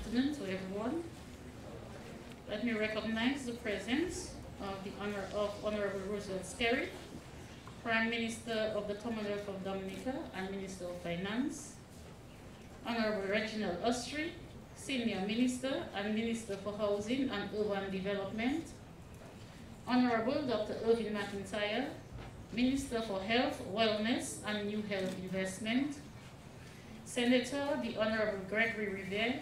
afternoon to everyone. Let me recognize the presence of the Honorable Roosevelt Skerry, Prime Minister of the Commonwealth of Dominica and Minister of Finance, Honorable Reginald Ustry, Senior Minister and Minister for Housing and Urban Development, Honorable Dr. Irvin McIntyre, Minister for Health, Wellness and New Health Investment, Senator the Honorable Gregory RIVIERE,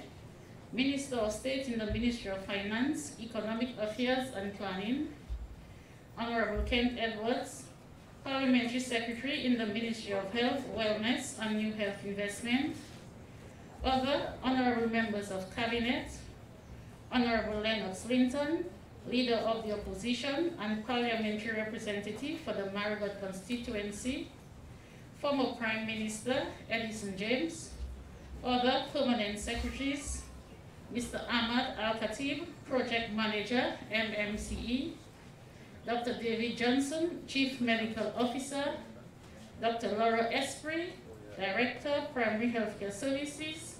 Minister of State in the Ministry of Finance, Economic Affairs and Planning, Honorable Kent Edwards, Parliamentary Secretary in the Ministry of Health, Wellness and New Health Investment, other Honorable Members of Cabinet, Honorable LENNOX LINTON, Leader of the Opposition and Parliamentary Representative for the Marigot constituency, former Prime Minister Edison James, other Permanent Secretaries, Mr. Ahmad Al-Khatib, Project Manager, MMCE, Dr. David Johnson, Chief Medical Officer, Dr. Laura Esprit, Director, Primary Healthcare Services,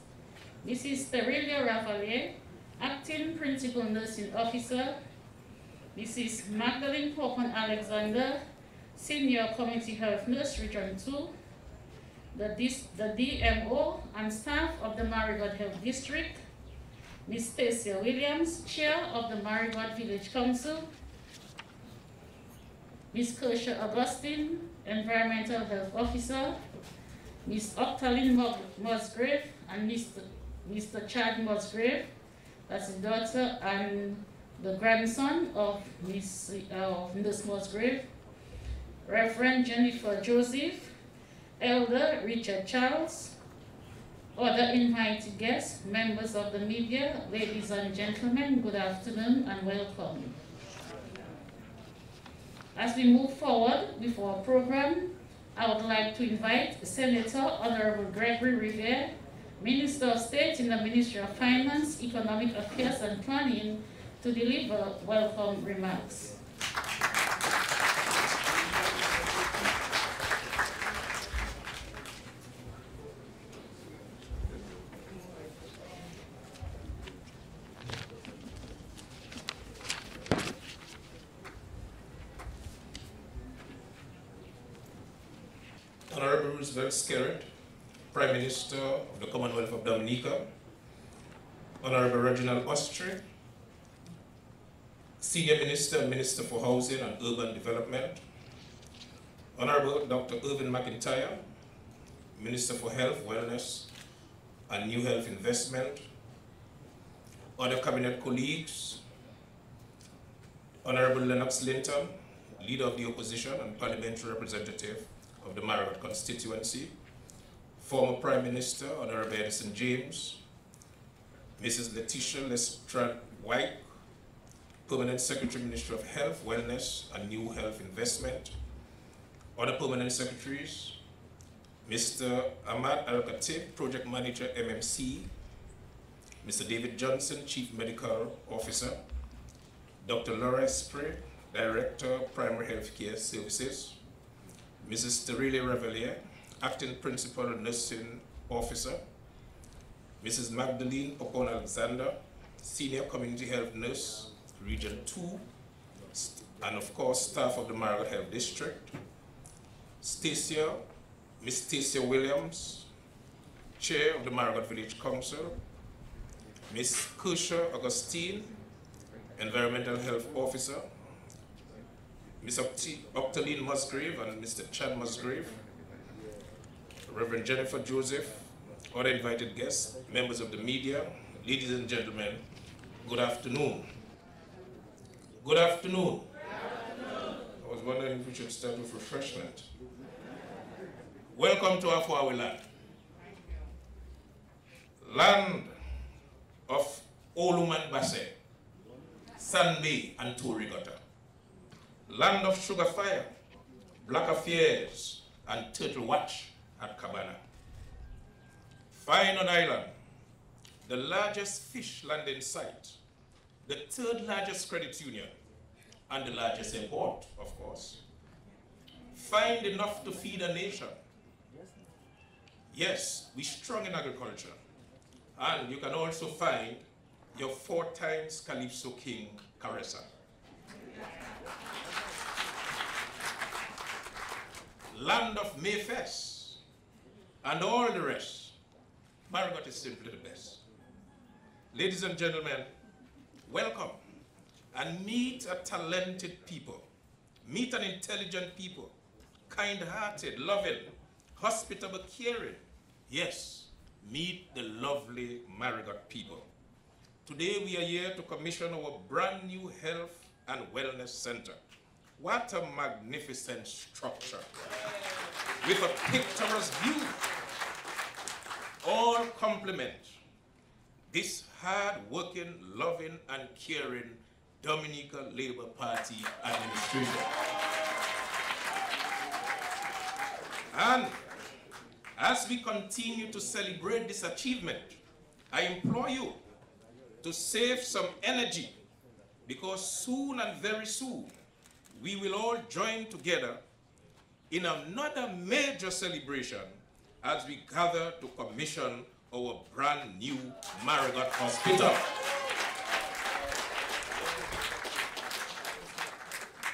Mrs. TERRILLIA RAVALIERE, Acting Principal Nursing Officer, Mrs. Magdalene Popon Alexander, Senior Community Health Nurse, Region 2, the DMO and staff of the Marigot Health District, Ms. Stacia Williams, Chair of the Marigot Village Council, Ms. Kersha Augustine, Environmental Health Officer, Ms. Octaline Musgrave and Mr. Chad Musgrave, that's the daughter and the grandson of Ms. Musgrave, Reverend Jennifer Joseph, Elder Richard Charles, other invited guests, members of the media, ladies and gentlemen, good afternoon and welcome. As we move forward with our program, I would like to invite Senator Honorable Gregory RIVIERE, Minister of State in the Ministry of Finance, Economic Affairs and Planning, to deliver welcome remarks. Honorable Roosevelt Skerry, Prime Minister of the Commonwealth of Dominica, Honorable Reginald Ustry, Senior Minister and Minister for Housing and Urban Development, Honorable Dr. Irvin McIntyre, Minister for Health, Wellness and New Health Investment, other Cabinet colleagues, Honorable LENNOX LINTON, Leader of the Opposition and Parliamentary Representative of the Marigot constituency, former Prime Minister Honorable Edison James, Mrs. Letitia Lestrade White, Permanent Secretary, Ministry of Health, Wellness and New Health Investment, other Permanent Secretaries, Mr. Ahmad Al-Khatib, Project Manager, MMC, Mr. David Johnson, Chief Medical Officer, Dr. Laura Esprit, Director, Primary Healthcare Services, Mrs. TERRILLIA RAVALIERE, Acting Principal Nursing Officer, Mrs. Magdalene Popon Alexander, Senior Community Health Nurse, Region 2, and of course, staff of the Marigot Health District, Miss Stacia Williams, Chair of the Marigot Village Council, Miss Kersha Augustine, Environmental Health Officer, Ms. Octaline Musgrave and Mr. Chad Musgrave, Reverend Jennifer Joseph, other invited guests, members of the media, ladies and gentlemen, good afternoon. Good afternoon. Good afternoon. I was wondering if we should start with refreshment. Welcome to Afuawe land. Land of Oluman Basse, Sanbe and Torigota. Land of sugar fire, black affairs, and turtle watch at Cabana. Fine on Island, the largest fish landing site, the third largest credit union, and the largest import, of course. Find enough to feed a nation. Yes, we're strong in agriculture, And you can also find your 4 times Calypso King, Caressa. Land of Mayfest and all the rest. Marigot is simply the best. Ladies and gentlemen, welcome and meet a talented people. Meet an intelligent people, kind-hearted, loving, hospitable, caring. Yes, meet the lovely Marigot people. Today we are here to commission our brand new health and wellness center. What a magnificent structure with a picturesque view. All complement this hard-working, loving, and caring Dominica Labour Party administration. And as we continue to celebrate this achievement, I implore you to save some energy, because soon and very soon, we will all join together in another major celebration as we gather to commission our brand new Marigot Hospital.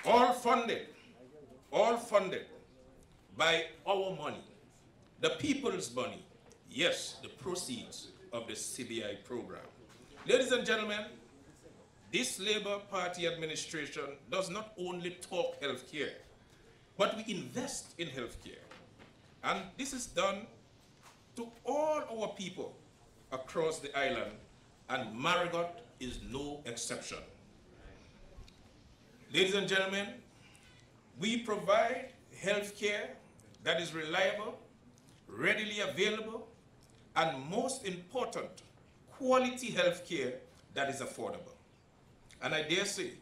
All funded by our money, the people's money, yes, the proceeds of the CBI program. Ladies and gentlemen, this Labour Party administration does not only talk healthcare, but we invest in healthcare. And this is done to all our people across the island, and Marigot is no exception. Ladies and gentlemen, we provide healthcare that is reliable, readily available, and most important, quality healthcare that is affordable. And I dare say,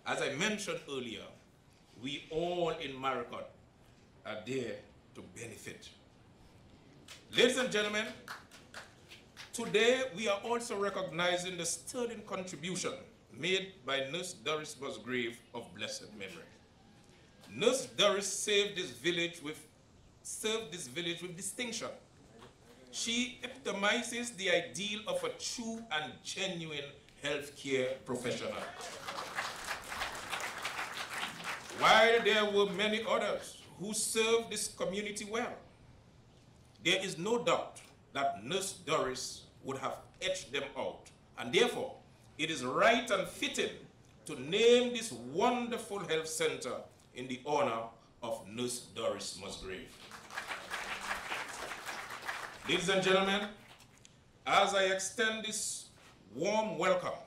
as I mentioned earlier, we all in Marigot are there to benefit. Ladies and gentlemen, today we are also recognizing the sterling contribution made by Nurse Doris Musgrave of blessed memory. Nurse Doris served this village with distinction. She epitomizes the ideal of a true and genuine healthcare professional. While there were many others who served this community well, there is no doubt that Nurse Doris would have edged them out, and therefore it is right and fitting to name this wonderful health center in the honor of Nurse Doris Musgrave. Ladies and gentlemen, as I extend this warm welcome,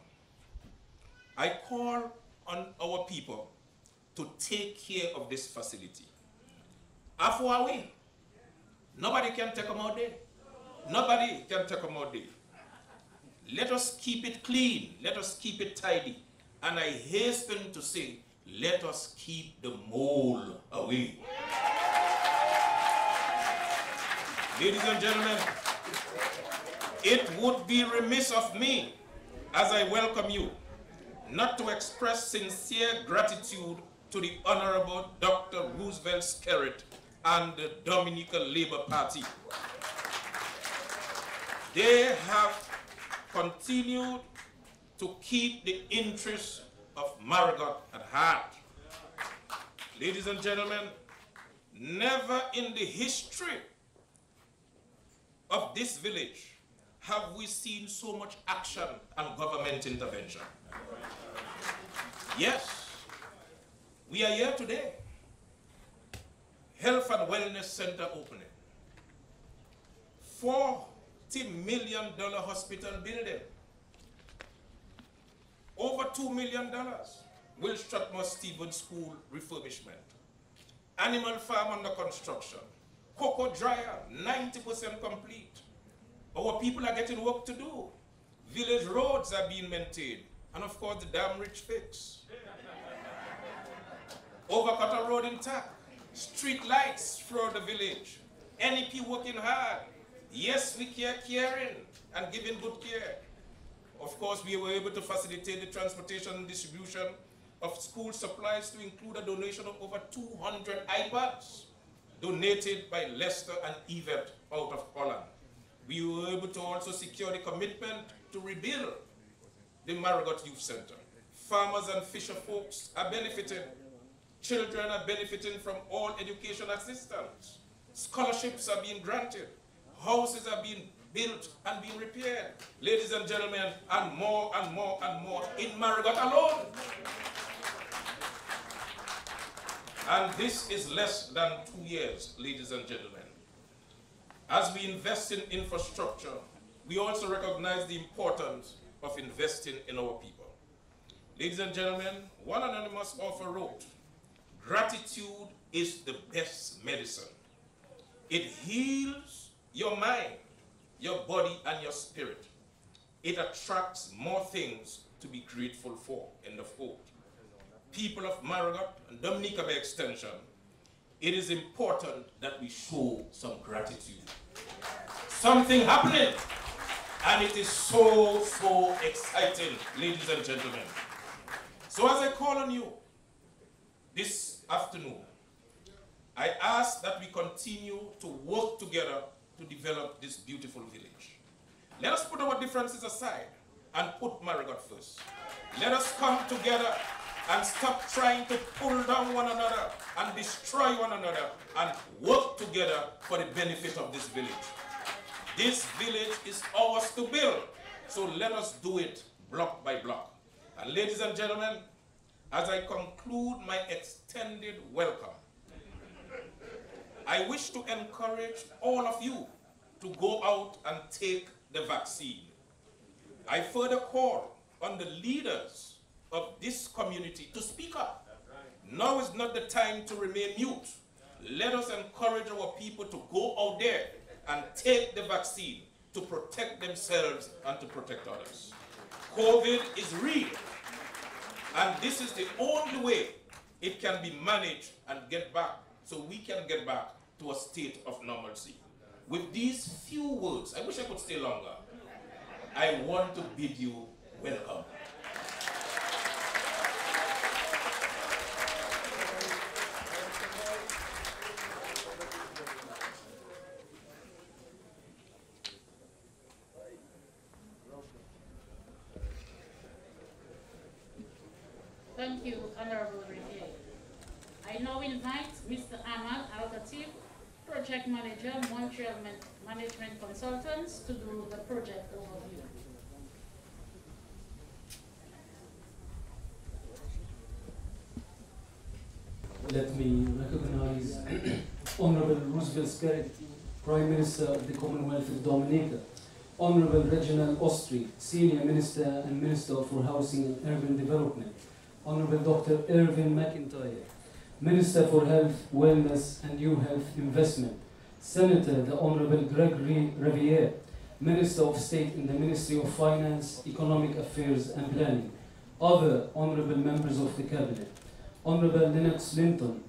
I call on our people to take care of this facility. Afuawe, nobody can take them out there. Nobody can take them out there. Let us keep it clean. Let us keep it tidy. And I hasten to say, let us keep the mole away. Ladies and gentlemen, it would be remiss of me, as I welcome you, not to express sincere gratitude to the Honorable Dr. Roosevelt Skerritt and the Dominica Labour Party. They have continued to keep the interests of Marigot at heart. Ladies and gentlemen, never in the history of this village have we seen so much action and government intervention. Yes, we are here today. Health and Wellness Center opening. $40 million hospital building. Over $2 million. Will Stratemoore Stevens School refurbishment. Animal farm under construction. Cocoa dryer, 90% complete. Our people are getting work to do. Village roads are being maintained. And of course, the dam rich fix. Overcutter road intact. Street lights throughout the village. NEP working hard. Yes, we caring and giving good care. Of course, we were able to facilitate the transportation and distribution of school supplies to include a donation of over 200 iPads donated by Lester and Yvette out of Holland. we were able to also secure the commitment to rebuild the Marigot Youth Center. Farmers and fisher folks are benefiting. Children are benefiting from all education assistance. Scholarships are being granted. Houses are being built and being repaired. Ladies and gentlemen, and more and more and more in Marigot alone. And this is less than 2 years, ladies and gentlemen. As we invest in infrastructure, we also recognize the importance of investing in our people. Ladies and gentlemen, one anonymous author wrote, "Gratitude is the best medicine. It heals your mind, your body, and your spirit. It attracts more things to be grateful for." End of quote. People of Marigot and Dominica by extension, it is important that we show some gratitude. Something happening, and it is so, so exciting, ladies and gentlemen. So as I call on you this afternoon, I ask that we continue to work together to develop this beautiful village. Let us put our differences aside and put Marigot first. Let us come together and stop trying to pull down one another and destroy one another and work together for the benefit of this village. This village is ours to build, so let us do it block by block. And ladies and gentlemen, as I conclude my extended welcome, I wish to encourage all of you to go out and take the vaccine. I further call on the leaders of this community to speak up. Now is not the time to remain mute. Let us encourage our people to go out there and take the vaccine to protect themselves and to protect others. COVID is real, and this is the only way it can be managed and get back, so we can get back to a state of normalcy. With these few words, I wish I could stay longer, I want to bid you welcome. Thank you, Honorable Riviere. I now invite Mr. Ahmad Al-Khatib, Project Manager, Montreal Management Consultants, to do the project overview. Let me recognize Honorable Roosevelt Skerrit, Prime Minister of the Commonwealth of Dominica, Honorable Reginald Ostry, Senior Minister and Minister for Housing and Urban Development, Honorable Dr. Irvin McIntyre, Minister for Health, Wellness and New Health Investment, Senator the Honorable Gregory RIVIERE, Minister of State in the Ministry of Finance, Economic Affairs and Planning, other honorable members of the Cabinet, Honorable LENNOX LINTON,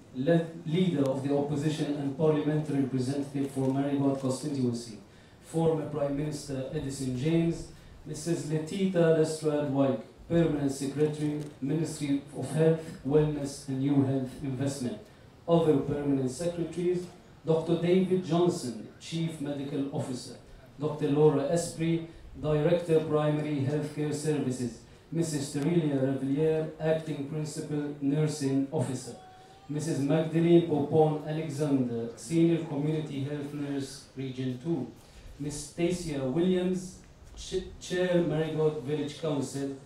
Leader of the Opposition and Parliamentary Representative for Marigot constituency, former Prime Minister Edison James, Mrs. Letita Lestrade-Wyke, Permanent Secretary, Ministry of Health, Wellness and New Health Investment, other Permanent Secretaries, Dr. David Johnson, Chief Medical Officer, Dr. Laura Esprit, Director Primary Healthcare Services, Mrs. TERRILLIA RAVALIERE, Acting Principal Nursing Officer, Mrs. Magdalene Popon Alexander, Senior Community Health Nurse, Region 2, Ms. Stacia Williams, Chair Marigot Village Council,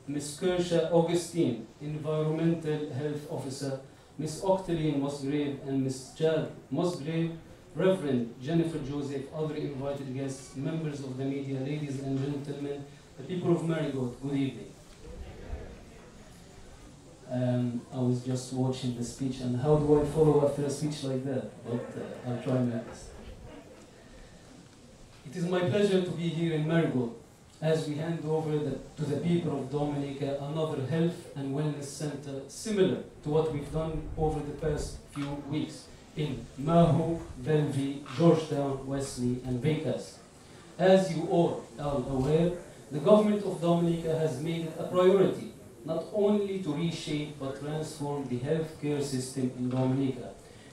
Ms. Kersha Augustine, Environmental Health Officer, Ms. Octaline Musgrave and Ms. Chad Musgrave, Reverend Jennifer Joseph, other invited guests, members of the media, ladies and gentlemen, the people of Marigot, good evening. I was just watching the speech, and how do I follow after a speech like that? But I'll try my best. It is my pleasure to be here in Marigot as we hand over to the people of Dominica another health and wellness center similar to what we've done over the past few weeks in Maho, Bellevue, Georgetown, Wesley, and Vegas. As you all are aware, the government of Dominica has made it a priority not only to reshape but transform the healthcare system in Dominica.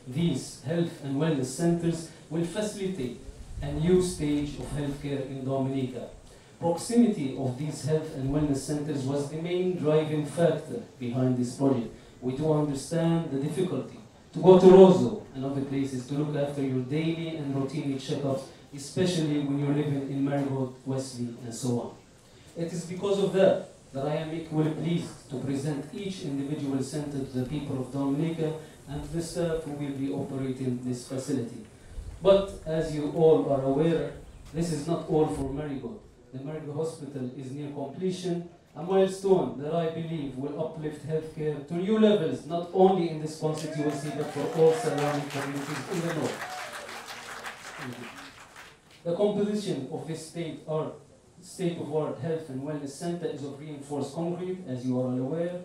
These health and wellness centers will facilitate a new stage of healthcare in Dominica. Proximity of these health and wellness centers was the main driving factor behind this project. We do understand the difficulty to go to Roseau and other places to look after your daily and routine checkups, especially when you're living in Marigot, Wesley, and so on. It is because of that that I am equally pleased to present each individual center to the people of Dominica and the staff who will be operating this facility. But as you all are aware, this is not all for Marigot. The Marigot Hospital is near completion, a milestone that I believe will uplift healthcare to new levels, not only in this constituency, but for all surrounding communities in the north. The composition of this state-of-the-art health and wellness center is of reinforced concrete, as you are all aware,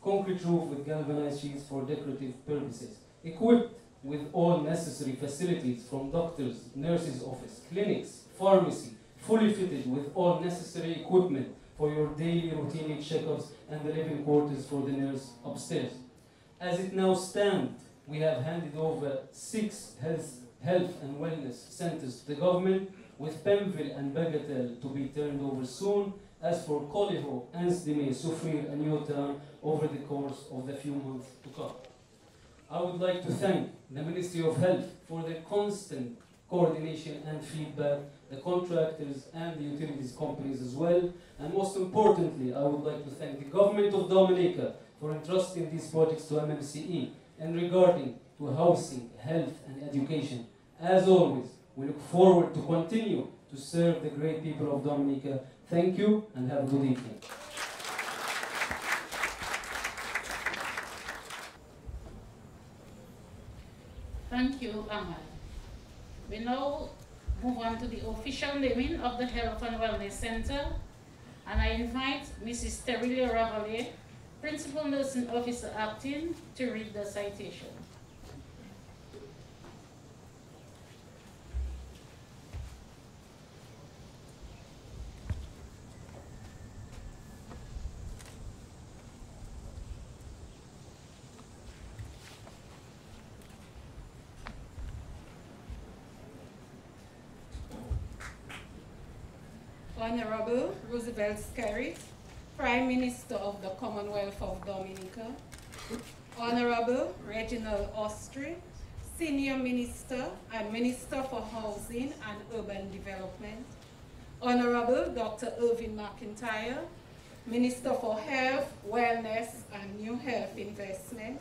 concrete roof with galvanized sheets for decorative purposes, equipped with all necessary facilities from doctors, nurses' office, clinics, pharmacy, fully fitted with all necessary equipment for your daily routine checkups and the living quarters for the nurse upstairs. As it now stands, we have handed over 6 health and wellness centers to the government, with Pemville and Bagatelle to be turned over soon, as for Coliho, Ansdime, Soufriere and Newtown over the course of the few months to come. I would like to thank the Ministry of Health for their constant coordination and feedback, the contractors and the utilities companies as well, and most importantly, I would like to thank the government of Dominica for entrusting these projects to MMCE and regarding to housing, health and education. As always, we look forward to continue to serve the great people of Dominica. Thank you and have a good evening. Thank you, Ahmad. We now move on to the official naming of the Health and Wellness Center, and I invite Mrs. TERRILLIA RAVALIERE, Principal Nursing Officer Acting, to read the citation. Honorable Roosevelt Skerrit, Prime Minister of the Commonwealth of Dominica, Honorable Reginald Ostry, Senior Minister and Minister for Housing and Urban Development, Honorable Dr. Irvin McIntyre, Minister for Health, Wellness and New Health Investment,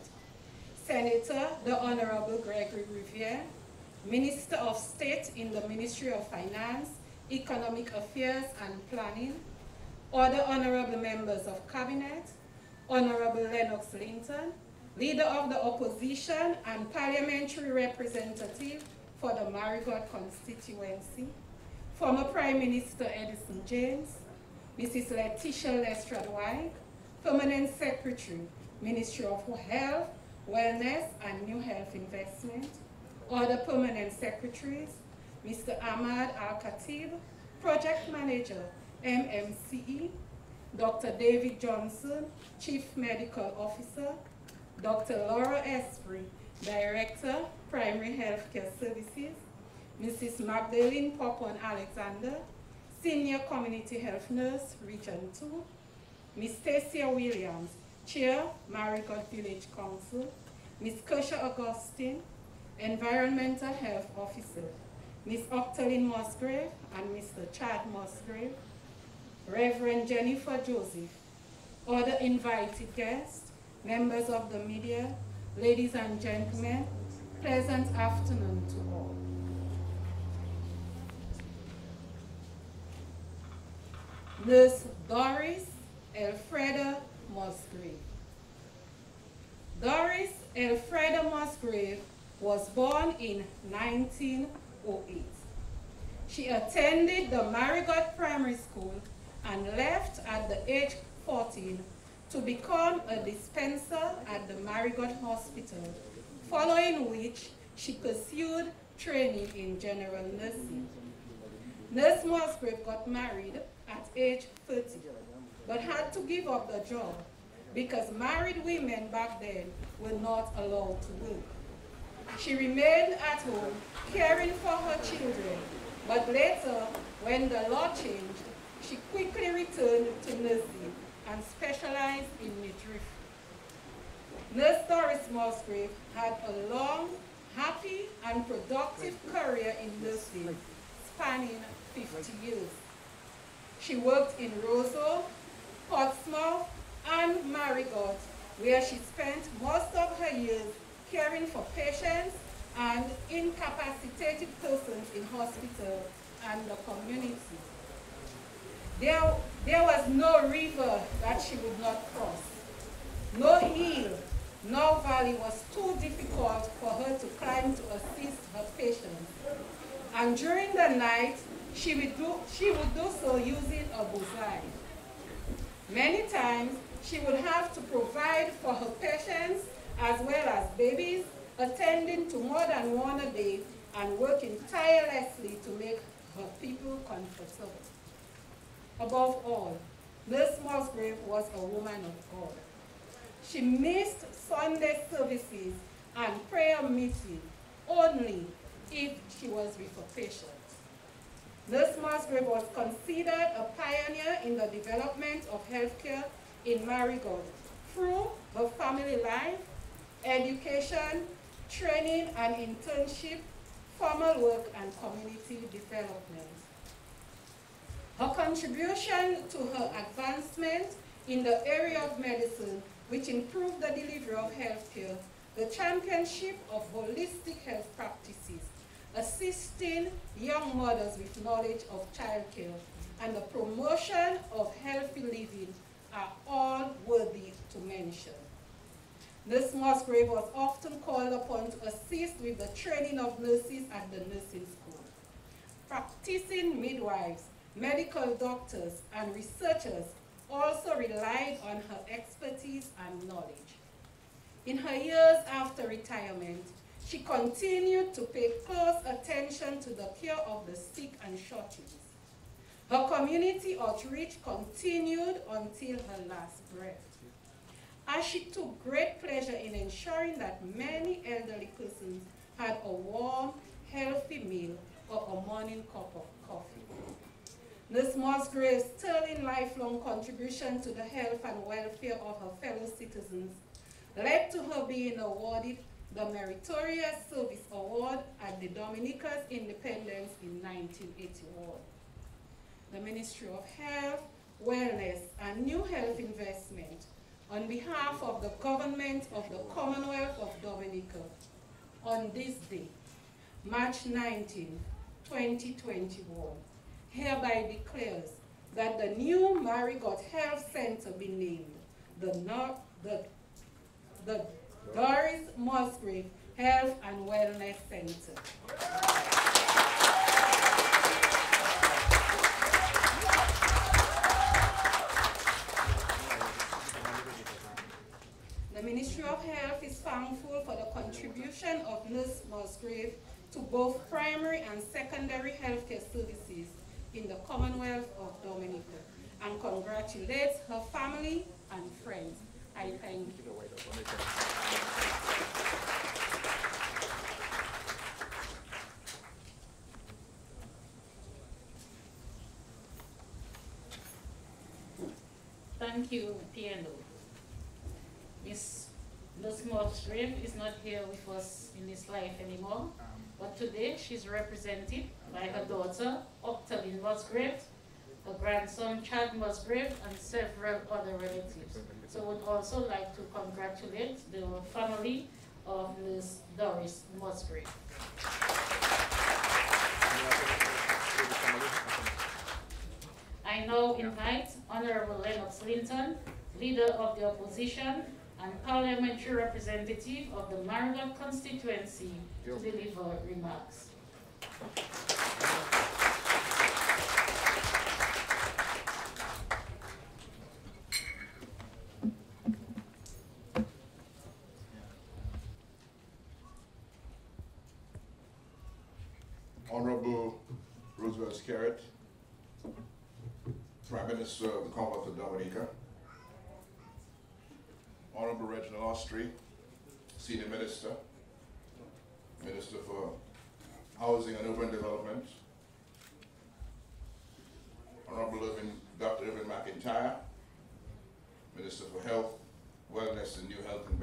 Senator the Honorable Gregory RIVIERE, Minister of State in the Ministry of Finance, Economic Affairs and Planning, other honorable members of Cabinet, Honorable LENNOX LINTON, Leader of the Opposition and Parliamentary Representative for the Marigot constituency, former Prime Minister Edison James, Mrs. Letitia Lestrade-White, Permanent Secretary, Ministry of Health, Wellness and New Health Investment, other Permanent Secretaries, Mr. Ahmad Al-Khatib, Project Manager, MMCE, Dr. David Johnson, Chief Medical Officer, Dr. Laura Esprit, Director, Primary Healthcare Services, Mrs. Magdalene Popon Alexander, Senior Community Health Nurse, Region 2, Ms. Stacia Williams, Chair, Marigot Village Council, Ms. Kersha Augustine, Environmental Health Officer, Ms. Octaline Musgrave and Mr. Chad Musgrave, Reverend Jennifer Joseph, other invited guests, members of the media, ladies and gentlemen, pleasant afternoon to all. Nurse Doris Elfreda Musgrave. Doris Elfreda Musgrave was born in 1908. She attended the Marigot Primary School and left at the age of 14 to become a dispenser at the Marigot Hospital, following which she pursued training in general nursing. Nurse Musgrave got married at age 30, but had to give up the job because married women back then were not allowed to work. She remained at home caring for her children But later, when the law changed, she quickly returned to nursing and specialized in midwifery. Nurse Doris Musgrave had a long, happy, and productive career in nursing, spanning 50 years. She worked in Roseau, Portsmouth, and Marigot, where she spent most of her years caring for patients and incapacitated persons in hospital and the community. There was no river that she would not cross. No hill, no valley was too difficult for her to climb to assist her patients. And during the night, she would do so using a buzzsaw. Many times, she would have to provide for her patients as well as babies, attending to more than one a day and working tirelessly to make her people comfortable. Above all, Nurse Musgrave was a woman of God. She missed Sunday services and prayer meetings only if she was with a patient. Nurse Musgrave was considered a pioneer in the development of healthcare in Marigot through her family life, education, training and internship, formal work, and community development. Her contribution to her advancement in the area of medicine, which improved the delivery of healthcare, the championship of holistic health practices, assisting young mothers with knowledge of childcare, and the promotion of healthy living are all worthy to mention. Nurse Musgrave was often called upon to assist with the training of nurses at the nursing school. Practicing midwives, medical doctors, and researchers also relied on her expertise and knowledge. In her years after retirement, she continued to pay close attention to the care of the sick and shortages. Her community outreach continued until her last breath, as she took great pleasure in ensuring that many elderly persons had a warm, healthy meal or a morning cup of coffee. Nurse Musgrave's sterling lifelong contribution to the health and welfare of her fellow citizens led to her being awarded the Meritorious Service Award at the Dominica's independence in 1981. The Ministry of Health, Wellness, and New Health Investment, on behalf of the government of the Commonwealth of Dominica, on this day, March 19, 2021, hereby declares that the new Marigot Health Center be named the Doris Musgrave Health and Wellness Center. The Ministry of Health is thankful for the contribution of Nurse Musgrave to both primary and secondary healthcare services in the Commonwealth of Dominica, and congratulates her family and friends. I thank you. Thank you, Piano. Miss Musgrave is not here with us in this life anymore, but today she's represented by her daughter, Octaline Musgrave, her grandson, Chad Musgrave, and several other relatives. So I would also like to congratulate the family of Ms. Doris Musgrave. I now invite Honorable Lennox Linton, Leader of the Opposition and Parliamentary Representative of the Marigot constituency, to deliver remarks. Honorable Roosevelt Skerritt, Prime Minister of the Commonwealth of Dominica, Honorable Reginald Ostry, Senior Minister, Minister for Housing and Urban Development,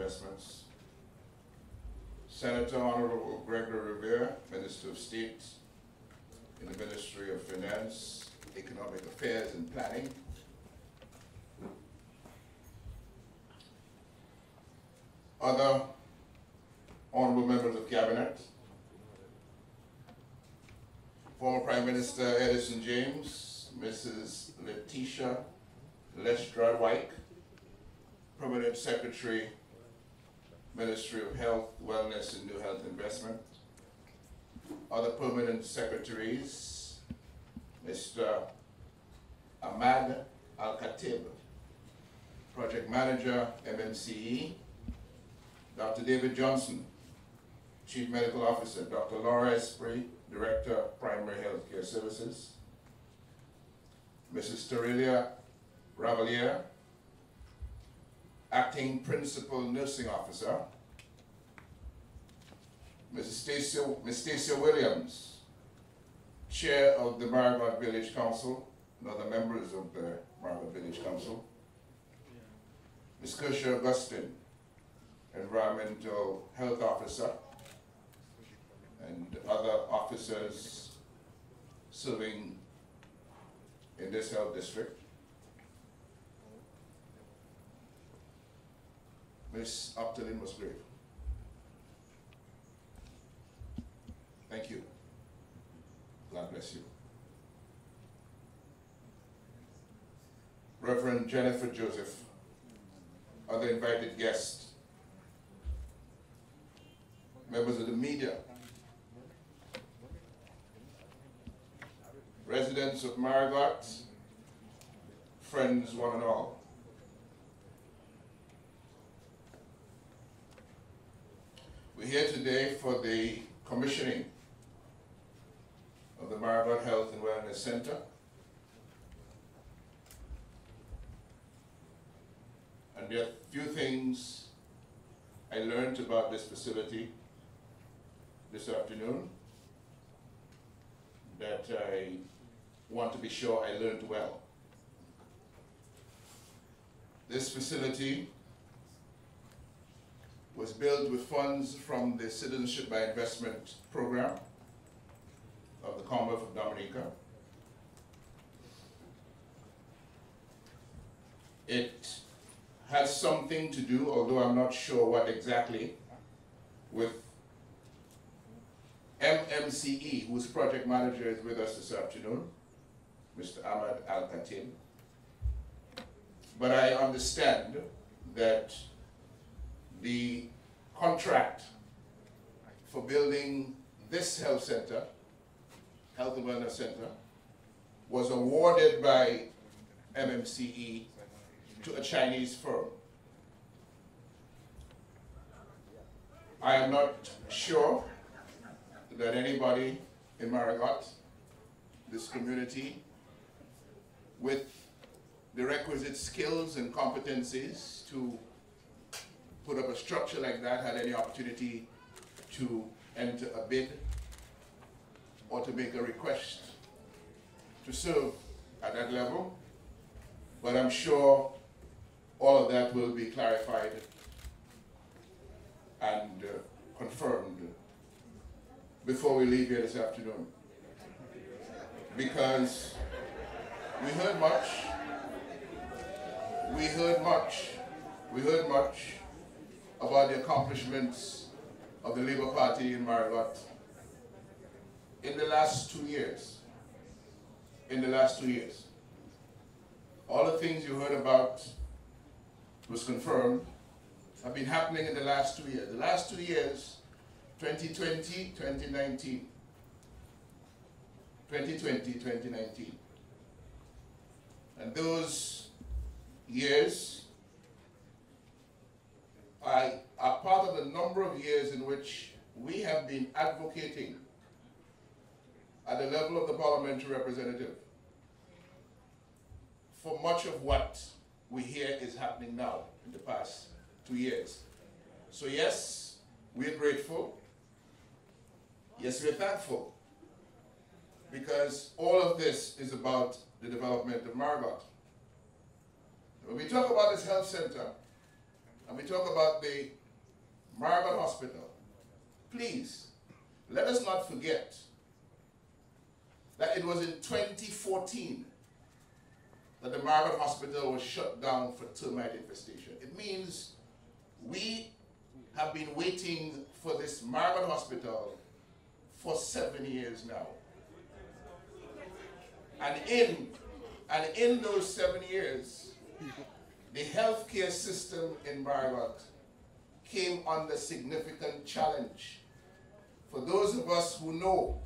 Investments. Senator Honorable Gregory RIVIERE, Minister of State in the Ministry of Finance, Economic Affairs and Planning. Other honorable members of Cabinet. Former Prime Minister Edison James, Mrs. Letitia Lestrade-White, Permanent Secretary, Ministry of Health, Wellness and New Health Investment. Other permanent secretaries, Mr. Ahmad Al-Khatib, Project Manager, MMCE. Dr. David Johnson, Chief Medical Officer. Dr. Laura Esprit, Director, Primary Health Care Services. Mrs. TERRILLIA RAVALIERE, Acting Principal Nursing Officer. Ms. Stacia Williams, Chair of the Marigot Village Council, and other members of the Marigot Village Council. Ms. Kersha Augustine, Environmental Health Officer, and other officers serving in this health district. Ms. Doris Musgrave. Thank you. God bless you. Reverend Jennifer Joseph, other invited guests, members of the media, residents of Marigot, friends one and all. We're here today for the commissioning of the Marigot Health and Wellness Center. And there are a few things I learned about this facility this afternoon that I want to be sure I learned well. This facility was built with funds from the Citizenship by Investment program of the Commonwealth of Dominica. It has something to do, although I'm not sure what exactly, with MMCE, whose project manager is with us this afternoon, Mr. Ahmad Al-Khatib. But I understand that the contract for building this health center, Health and Wellness Center, was awarded by MMCE to a Chinese firm. I am not sure that anybody in Marigot, this community, with the requisite skills and competencies to put up a structure like that had any opportunity to enter a bid or to make a request to serve at that level. But I'm sure all of that will be clarified and confirmed before we leave here this afternoon. Because we heard much about the accomplishments of the Labour Party in Marigot in the last 2 years. All the things you heard about was confirmed have been happening in the last 2 years. The last 2 years, 2020, 2019. 2020, 2019. And those years are part of the number of years in which we have been advocating at the level of the parliamentary representative for much of what we hear is happening now in the past 2 years. So yes, we're grateful. Yes, we're thankful, because all of this is about the development of Marigot. When we talk about this health center, and we talk about the Marigot Hospital, please, let us not forget that it was in 2014 that the Marigot Hospital was shut down for termite infestation. It means we have been waiting for this Marigot Hospital for 7 years now. And in those 7 years, the healthcare system in Marigot came under significant challenge. For those of us who know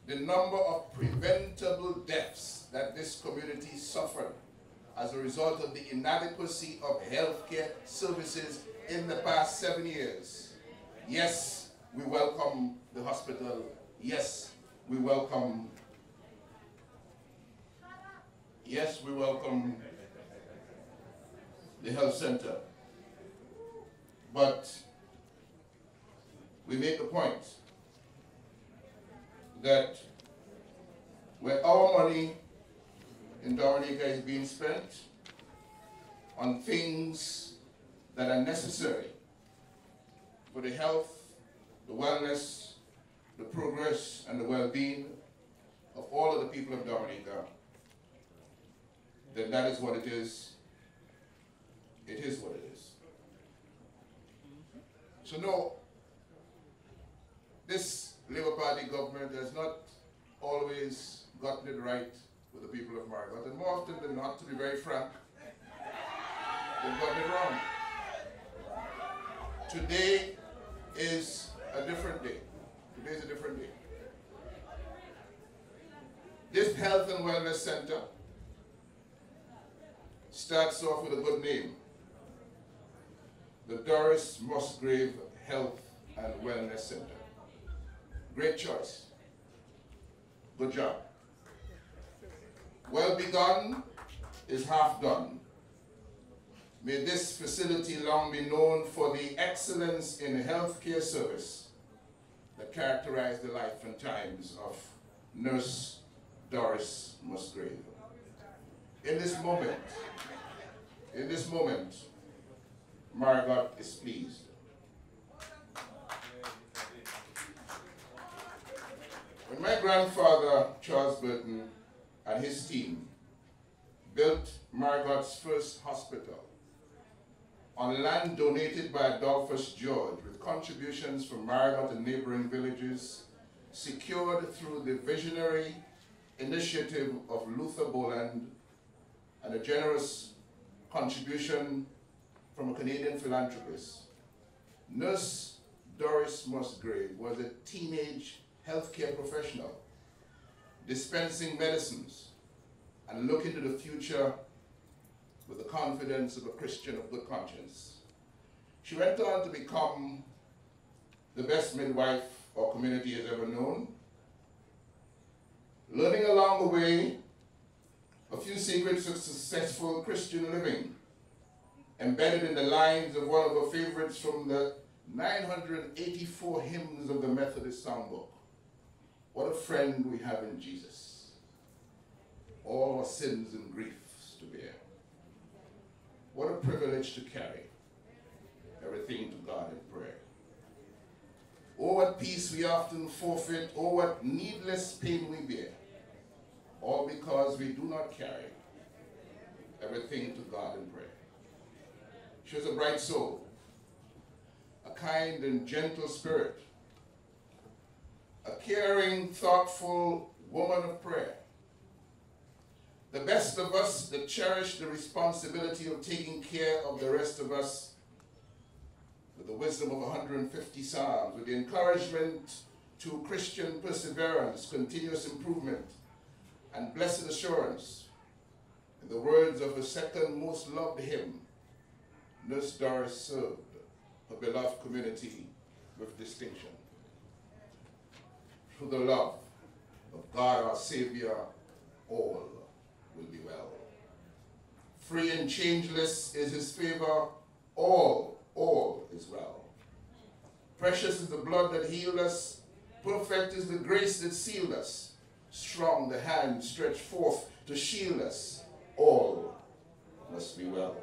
the number of preventable deaths that this community suffered as a result of the inadequacy of healthcare services in the past 7 years, yes, we welcome the hospital. Yes, we welcome the health center. But we make a point that where our money in Dominica is being spent on things that are necessary for the health, the wellness, the progress, and the well-being of all of the people of Dominica, then that is what it is. It is what it is. So no, this Labour Party government has not always gotten it right with the people of Marigot, and more often than not, to be very frank, they've gotten it wrong. Today is a different day. Today is a different day. This Health and Wellness Center starts off with a good name. The Doris Musgrave Health and Wellness Center. Great choice. Good job. Well begun is half done. May this facility long be known for the excellence in healthcare service that characterized the life and times of Nurse Doris Musgrave. In this moment, Marigot is pleased. When my grandfather, Charles Burton, and his team built Marigot's first hospital on land donated by Adolphus George with contributions from Marigot and neighboring villages, secured through the visionary initiative of Luther Boland and a generous contribution from a Canadian philanthropist, Nurse Doris Musgrave was a teenage healthcare professional dispensing medicines and looking to the future with the confidence of a Christian of good conscience. She went on to become the best midwife our community has ever known, learning along the way a few secrets of successful Christian living, embedded in the lines of one of her favorites from the 984 hymns of the Methodist Songbook. What a friend we have in Jesus, all our sins and griefs to bear. What a privilege to carry everything to God in prayer. Oh, what peace we often forfeit, oh, what needless pain we bear, all because we do not carry everything to God in prayer. She was a bright soul, a kind and gentle spirit, a caring, thoughtful woman of prayer. The best of us that cherish the responsibility of taking care of the rest of us with the wisdom of 150 Psalms, with the encouragement to Christian perseverance, continuous improvement, and blessed assurance. In the words of her second most loved hymn, Nurse Doris served her beloved community with distinction. Through the love of God our Savior, all will be well. Free and changeless is his favor, all is well. Precious is the blood that healed us, perfect is the grace that sealed us, strong the hand stretched forth to shield us, all must be well.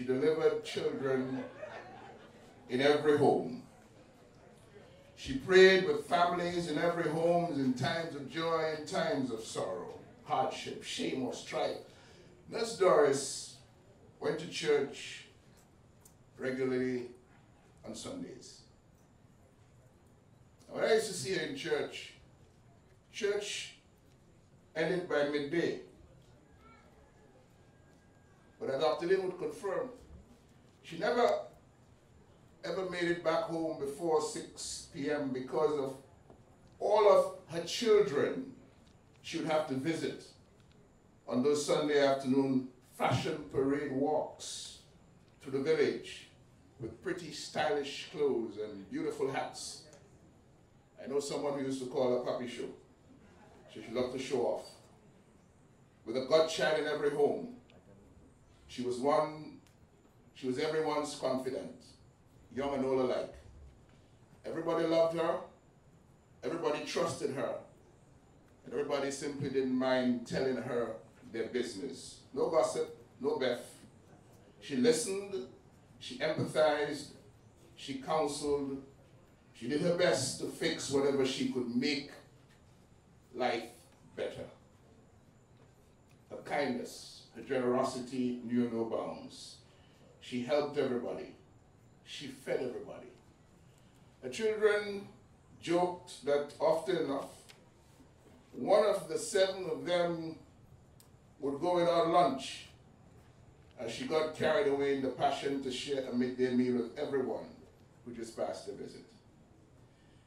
She delivered children in every home. She prayed with families in every home in times of joy and times of sorrow, hardship, shame, or strife. Nurse Doris went to church regularly on Sundays. When I used to see her in church, church ended by midday. But as Dr. Lynn would confirm, she never ever made it back home before 6 p.m. because of all of her children she would have to visit on those Sunday afternoon fashion parade walks to the village with pretty stylish clothes and beautiful hats. I know someone who used to call her puppy show. She loved to show off. With a godchild in every home, she was everyone's confidant, young and old alike. Everybody loved her, everybody trusted her, and everybody simply didn't mind telling her their business. No gossip, no beef. She listened, she empathized, she counseled, she did her best to fix whatever she could make life better. Her kindness, her generosity knew no bounds. She helped everybody. She fed everybody. Her children joked that often enough, one of the 7 of them would go without lunch as she got carried away in the passion to share a midday meal with everyone who just passed the visit.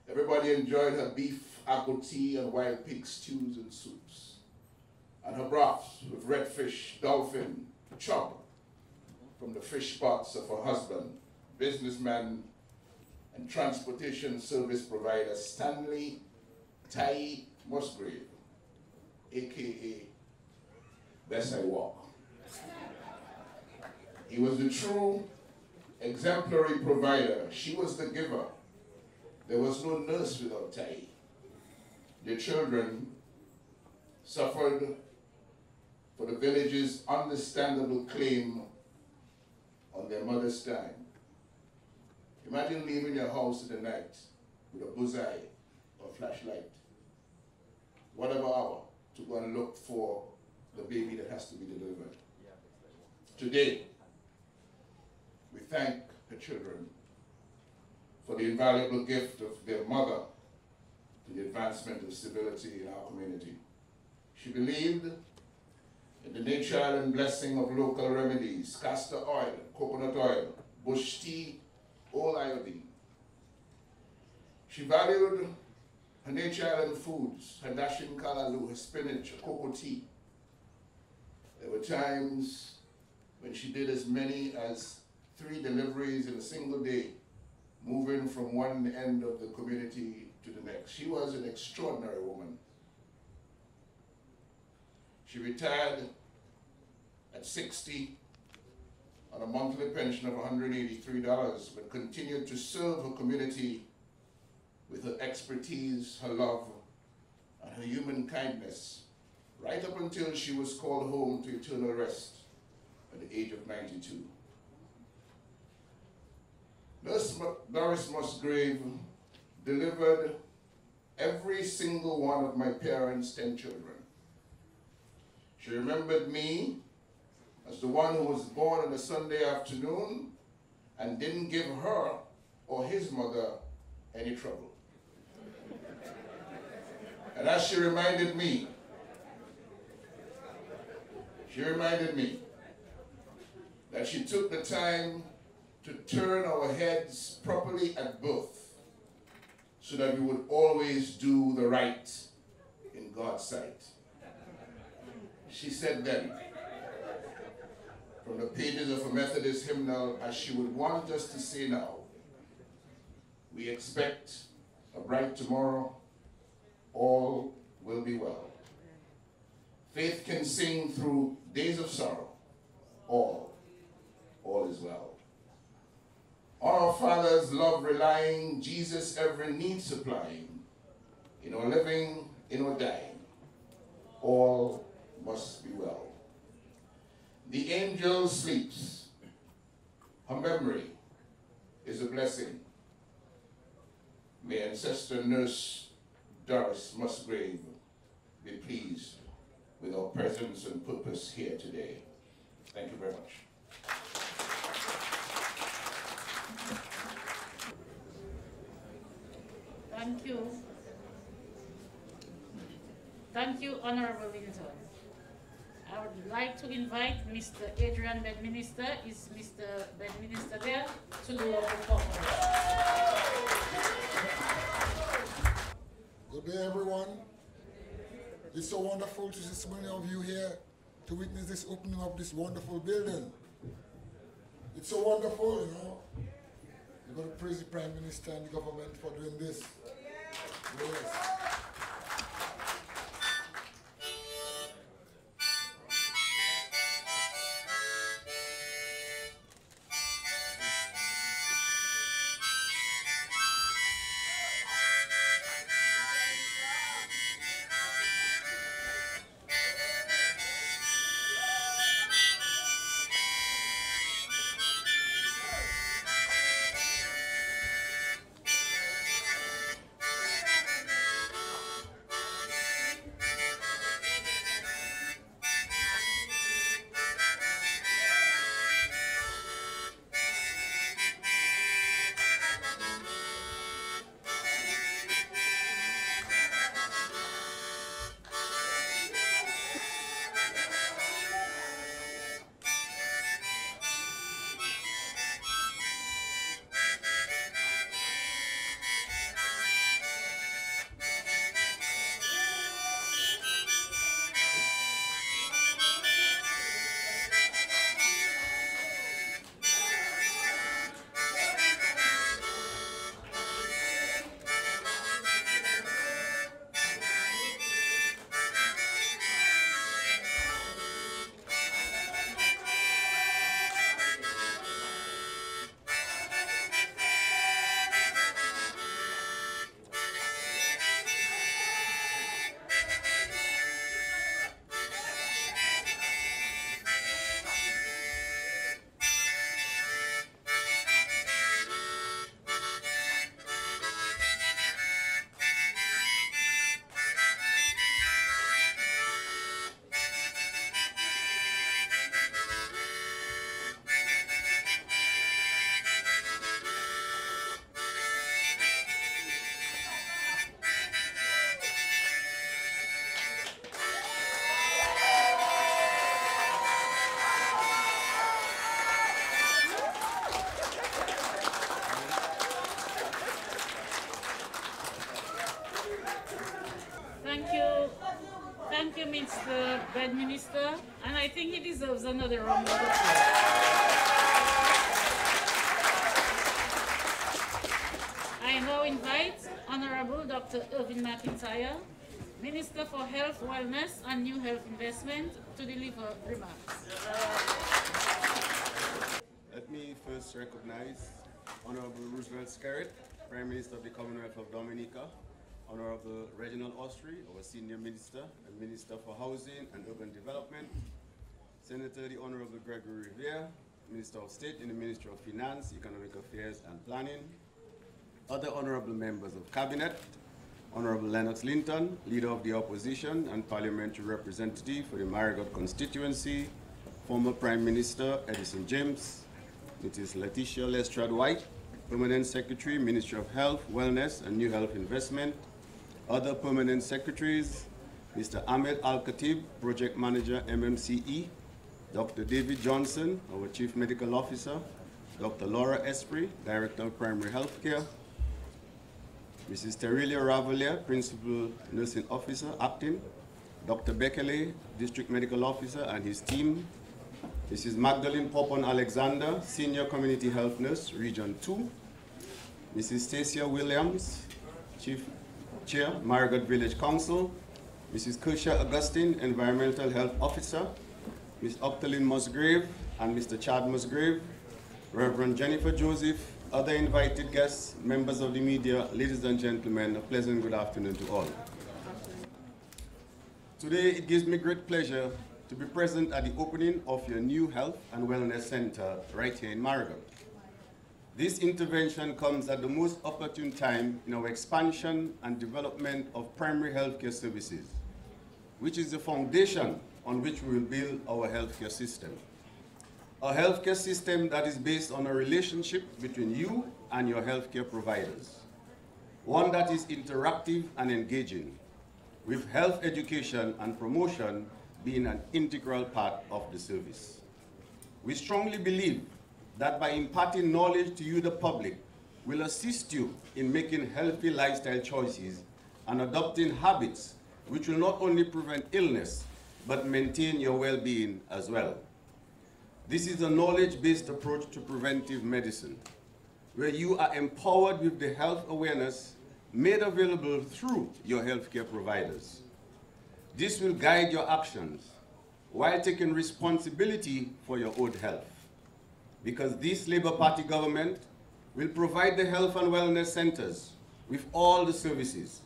Everybody enjoyed her beef, apple tea, and wild pig stews and soups, and her broths with redfish, dolphin, chub from the fish pots of her husband, businessman and transportation service provider Stanley Tai Musgrave, aka Best I Walk. He was the true exemplary provider. She was the giver. There was no nurse without Tai. Their children suffered for the village's understandable claim on their mother's time. Imagine leaving your house in the night with a bullseye or flashlight, whatever hour, to go and look for the baby that has to be delivered. Today, we thank her children for the invaluable gift of their mother to the advancement of civility in our community. She believed in the nature and blessing of local remedies, castor oil, coconut oil, bush tea, old iodine. She valued her nature island foods, her dashing callaloo, her spinach, her cocoa tea. There were times when she did as many as 3 deliveries in a single day, moving from one end of the community to the next. She was an extraordinary woman. She retired at 60 on a monthly pension of $183, but continued to serve her community with her expertise, her love, and her human kindness, right up until she was called home to eternal rest at the age of 92. Nurse Doris Musgrave delivered every single one of my parents' 10 children. She remembered me as the one who was born on a Sunday afternoon and didn't give her or his mother any trouble. And as she reminded me that she took the time to turn our heads properly at birth so that we would always do the right in God's sight. She said then, from the pages of a Methodist hymnal, as she would want us to say now, we expect a bright tomorrow, all will be well. Faith can sing through days of sorrow, all is well. On our Father's love relying, Jesus every need supplying, in our living, in our dying, all must be well. The angel sleeps, Her memory is a blessing. May ancestor nurse Doris Musgrave be pleased with our presence and purpose here today. Thank you very much. Thank you. Thank you, Honorable Linton. I would like to invite Mr. Adrian Bedminister. Is Mr. Bedminister there to do the conference? Good day, everyone. It's so wonderful to see so many of you here to witness this opening of this wonderful building. It's so wonderful, you know. We've got to praise the Prime Minister and the government for doing this. Yes. Thank you, Mr. Bedminister, and I think he deserves another round of applause. I now invite Honorable Dr. Irvin McIntyre, Minister for Health, Wellness and New Health Investment, to deliver remarks. Let me first recognize Honorable Roosevelt Skerritt, Prime Minister of the Commonwealth of Dominica, Honorable Reginald Austrie, our Senior Minister and Minister for Housing and Urban Development, Senator the Honorable Gregory Riviere, Minister of State in the Ministry of Finance, Economic Affairs and Planning, other honorable members of Cabinet, Honorable LENNOX Linton, Leader of the Opposition and Parliamentary Representative for the Marigot constituency, former Prime Minister Edison James, Mrs. Letitia Lestrade White, Permanent Secretary, Ministry of Health, Wellness and New Health Investment, other permanent secretaries, Mr. Ahmed Al-Khatib, Project Manager, MMCE, Dr. David Johnson, our Chief Medical Officer, Dr. Laura Esprit, Director of Primary Health Care, Mrs. TERRILLIA RAVALIERE, Principal Nursing Officer, Acting, Dr. Bekele, District Medical Officer and his team, Mrs. Magdalene Popon Alexander, Senior Community Health Nurse, Region 2, Mrs. Stacia Williams, Chair, Marigot Village Council, Mrs. Kersha Augustine, Environmental Health Officer, Ms. Optalyn Musgrave and Mr. Chad Musgrave, Reverend Jennifer Joseph, other invited guests, members of the media, ladies and gentlemen, a pleasant good afternoon to all. Today it gives me great pleasure to be present at the opening of your new Health and Wellness Center right here in Marigot. This intervention comes at the most opportune time in our expansion and development of primary healthcare services, which is the foundation on which we will build our healthcare system. A healthcare system that is based on a relationship between you and your healthcare providers. One that is interactive and engaging, with health education and promotion being an integral part of the service. We strongly believe that by imparting knowledge to you, the public, will assist you in making healthy lifestyle choices and adopting habits which will not only prevent illness, but maintain your well-being as well. This is a knowledge-based approach to preventive medicine, where you are empowered with the health awareness made available through your healthcare providers. This will guide your actions while taking responsibility for your own health, because this Labour Party government will provide the health and wellness centers with all the services.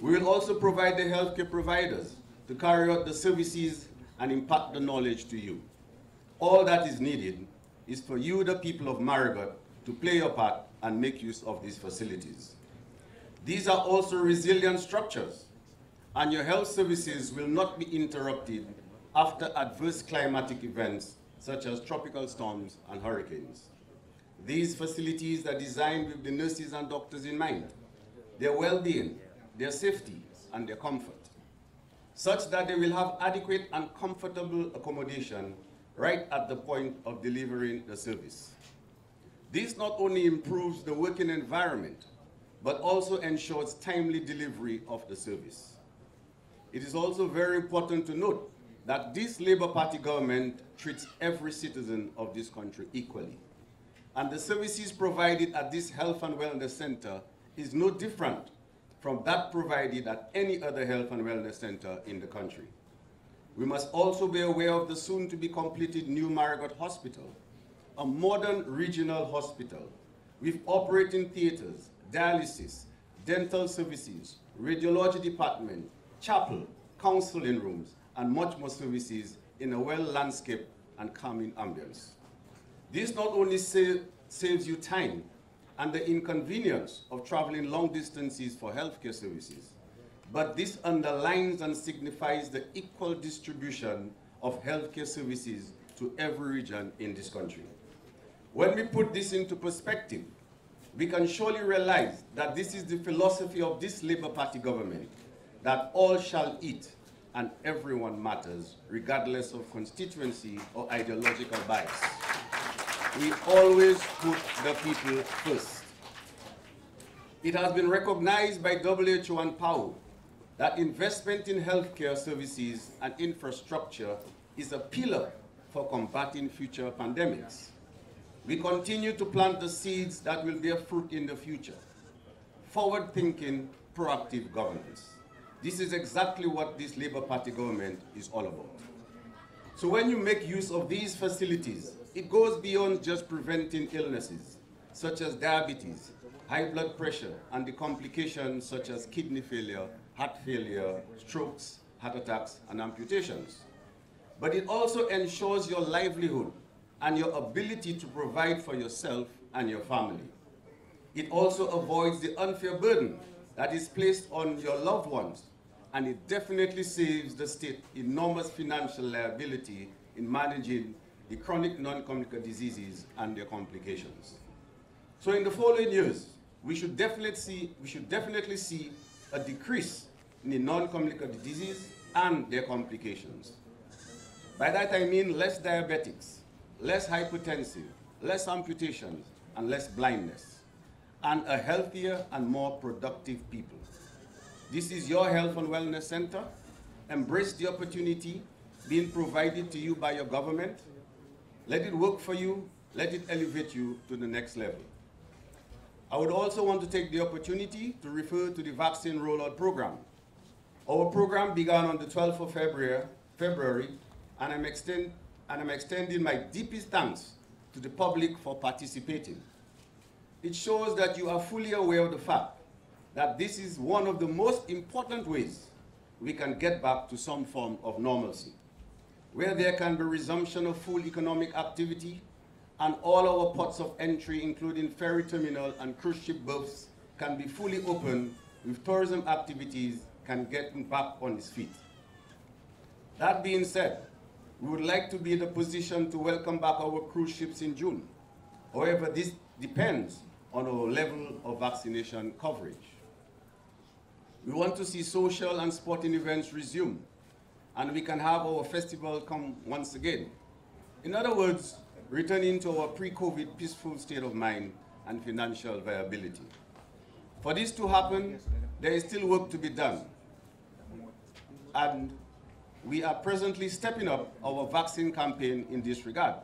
We will also provide the healthcare providers to carry out the services and impart the knowledge to you. All that is needed is for you, the people of Marigot, to play your part and make use of these facilities. These are also resilient structures, and your health services will not be interrupted after adverse climatic events such as tropical storms and hurricanes. These facilities are designed with the nurses and doctors in mind, their well-being, their safety, and their comfort, such that they will have adequate and comfortable accommodation right at the point of delivering the service. This not only improves the working environment, but also ensures timely delivery of the service. It is also very important to note that this Labour Party government treats every citizen of this country equally. And the services provided at this health and wellness center is no different from that provided at any other health and wellness center in the country. We must also be aware of the soon-to-be completed new Marigot Hospital, a modern regional hospital with operating theaters, dialysis, dental services, radiology department, chapel, counseling rooms, and much more services in a well-landscaped and calming ambience. This not only saves you time and the inconvenience of traveling long distances for healthcare services, but this underlines and signifies the equal distribution of healthcare services to every region in this country. When we put this into perspective, we can surely realize that this is the philosophy of this Labour Party government, that all shall eat and everyone matters, regardless of constituency or ideological bias. We always put the people first. It has been recognized by WHO and PAO that investment in healthcare services and infrastructure is a pillar for combating future pandemics. We continue to plant the seeds that will bear fruit in the future. Forward-thinking, proactive governance. This is exactly what this Labour Party government is all about. So when you make use of these facilities, it goes beyond just preventing illnesses, such as diabetes, high blood pressure, and the complications such as kidney failure, heart failure, strokes, heart attacks, and amputations. But it also ensures your livelihood and your ability to provide for yourself and your family. It also avoids the unfair burden that is placed on your loved ones, and it definitely saves the state enormous financial liability in managing the chronic non-communicable diseases and their complications. So in the following years, we should definitely see a decrease in the non-communicable diseases and their complications. By that I mean less diabetics, less hypertensive, less amputations, and less blindness, and a healthier and more productive people. This is your Health and Wellness Center. Embrace the opportunity being provided to you by your government. Let it work for you. Let it elevate you to the next level. I would also want to take the opportunity to refer to the vaccine rollout program. Our program began on the 12th of February, and I'm extending my deepest thanks to the public for participating. It shows that you are fully aware of the fact that this is one of the most important ways we can get back to some form of normalcy, where there can be resumption of full economic activity and all our ports of entry, including ferry terminal and cruise ship berths, can be fully open with tourism activities can get back on its feet. That being said, we would like to be in a position to welcome back our cruise ships in June. However, this depends on our level of vaccination coverage. We want to see social and sporting events resume, and we can have our festival come once again. In other words, returning to our pre-COVID peaceful state of mind and financial viability. For this to happen, there is still work to be done, and we are presently stepping up our vaccine campaign in this regard.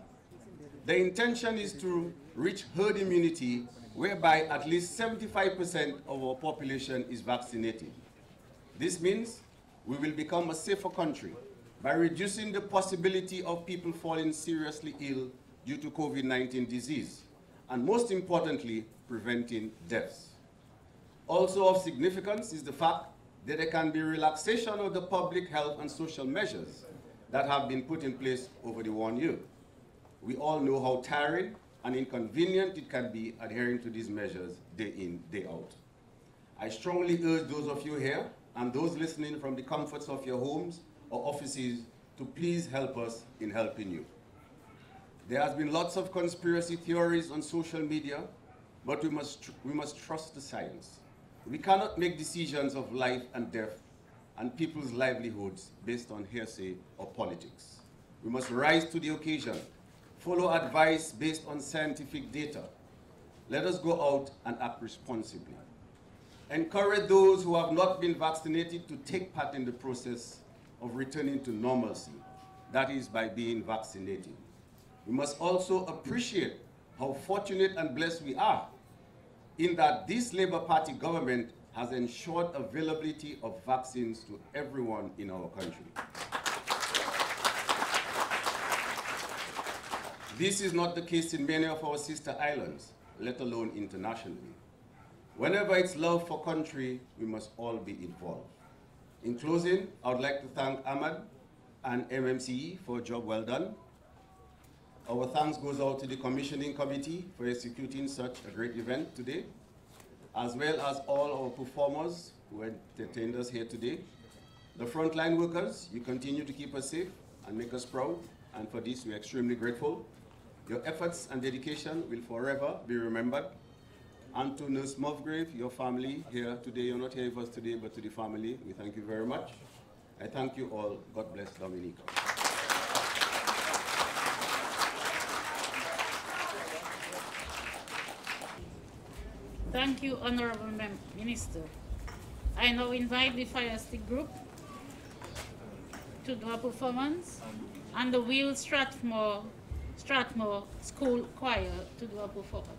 The intention is to reach herd immunity whereby at least 75% of our population is vaccinated. This means we will become a safer country by reducing the possibility of people falling seriously ill due to COVID-19 disease, and most importantly, preventing deaths. Also of significance is the fact that there can be relaxation of the public health and social measures that have been put in place over the 1 year. We all know how tiring and inconvenient it can be adhering to these measures day in, day out. I strongly urge those of you here and those listening from the comforts of your homes or offices to please help us in helping you. There has been lots of conspiracy theories on social media, but we must trust the science. We cannot make decisions of life and death and people's livelihoods based on hearsay or politics. We must rise to the occasion, follow advice based on scientific data. Let us go out and act responsibly. Encourage those who have not been vaccinated to take part in the process of returning to normalcy, that is by being vaccinated. We must also appreciate how fortunate and blessed we are in that this Labour Party government has ensured availability of vaccines to everyone in our country. This is not the case in many of our sister islands, let alone internationally. Whenever it's love for country, we must all be involved. In closing, I would like to thank Ahmad and MMCE for a job well done. Our thanks goes out to the commissioning committee for executing such a great event today, as well as all our performers who entertained us here today. The frontline workers, you continue to keep us safe and make us proud, and for this we're extremely grateful. Your efforts and dedication will forever be remembered. And to Nurse Musgrave, your family here today, you're not here with us today, but to the family, we thank you very much. I thank you all. God bless Dominica. Thank you, Honorable Minister. I now invite the Fire Stick Group to do a performance and the Will Strathmore School Choir to do a performance.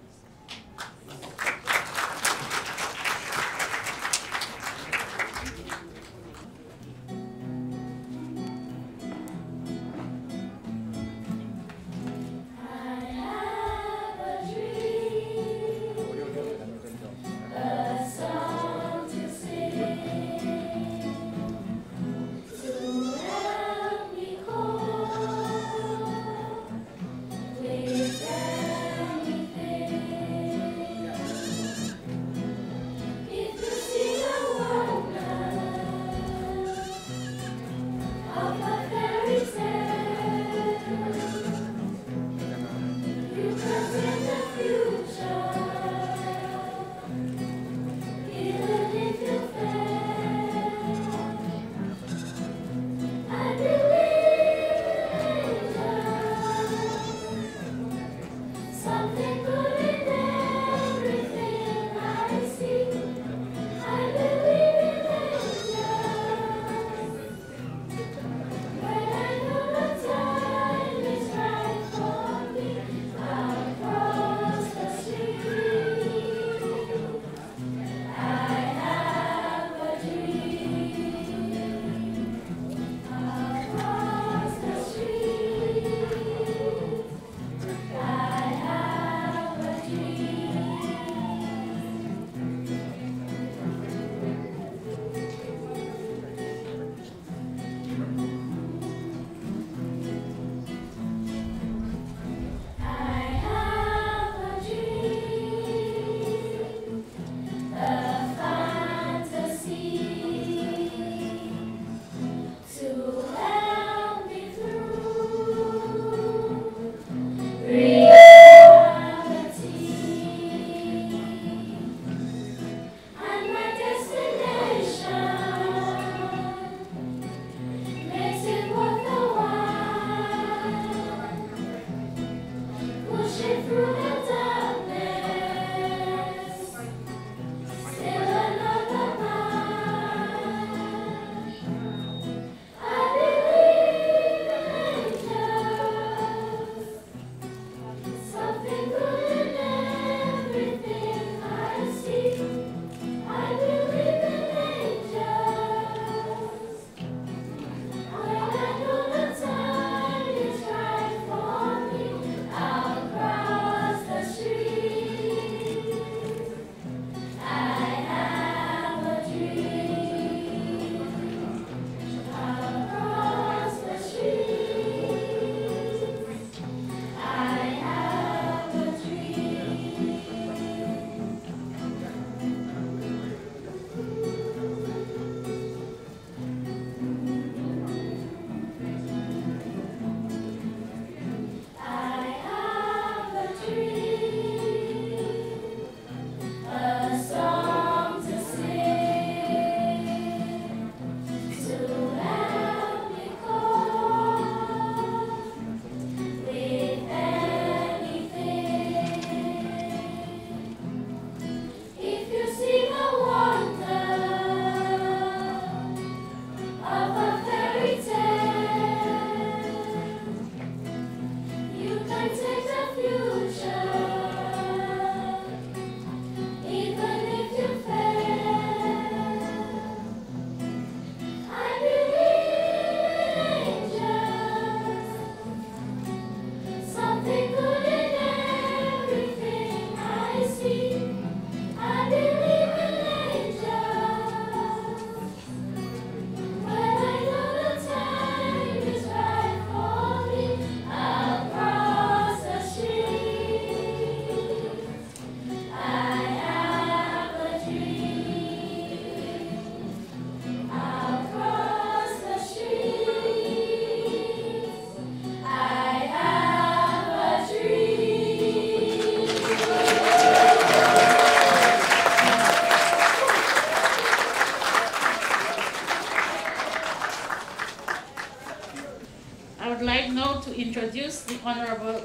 I'd like now to introduce the Honorable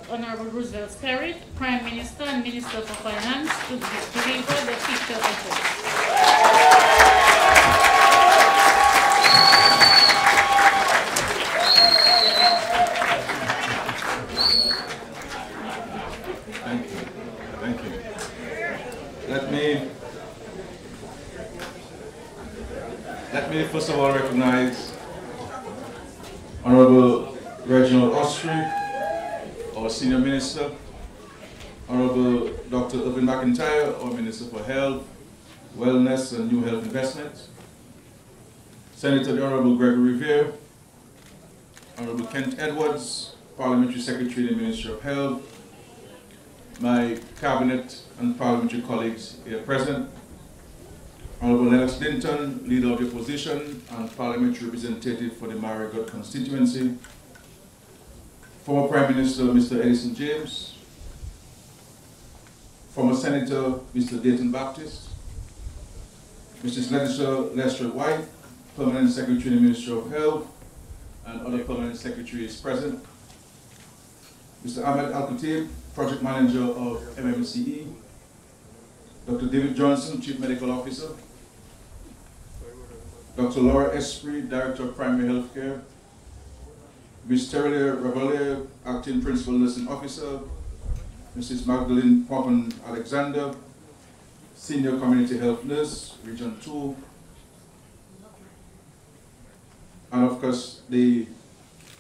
Roosevelt Skerrit, Prime Minister and Minister for Finance, to deliver the feature address. Thank you. Let me first of all recognize Honorable Reginald Ostry, our Senior Minister, Honorable Dr. Irvin McIntyre, our Minister for Health, Wellness and New Health Investment, Senator the Honorable GREGORY RIVIERE, Honorable Kent Edwards, Parliamentary Secretary in the Ministry of Health, my Cabinet and Parliamentary colleagues here present, Honorable LENNOX LINTON, Leader of the Opposition and Parliamentary Representative for the Marigot constituency, former Prime Minister Mr. Edison James, former Senator Mr. Dayton Baptist, Mrs. Lester White, Permanent Secretary in the Ministry of Health, and other Permanent Secretaries present, Mr. Ahmed Al-Khatib, Project Manager of MMCE, Dr. David Johnson, Chief Medical Officer, Dr. Laura Esprit, Director of Primary Healthcare, Ms. TERRILLIA RAVALIERE, Acting Principal Nursing Officer, Mrs. Magdalene Poppen Alexander, Senior Community Health Nurse, Region 2, and of course the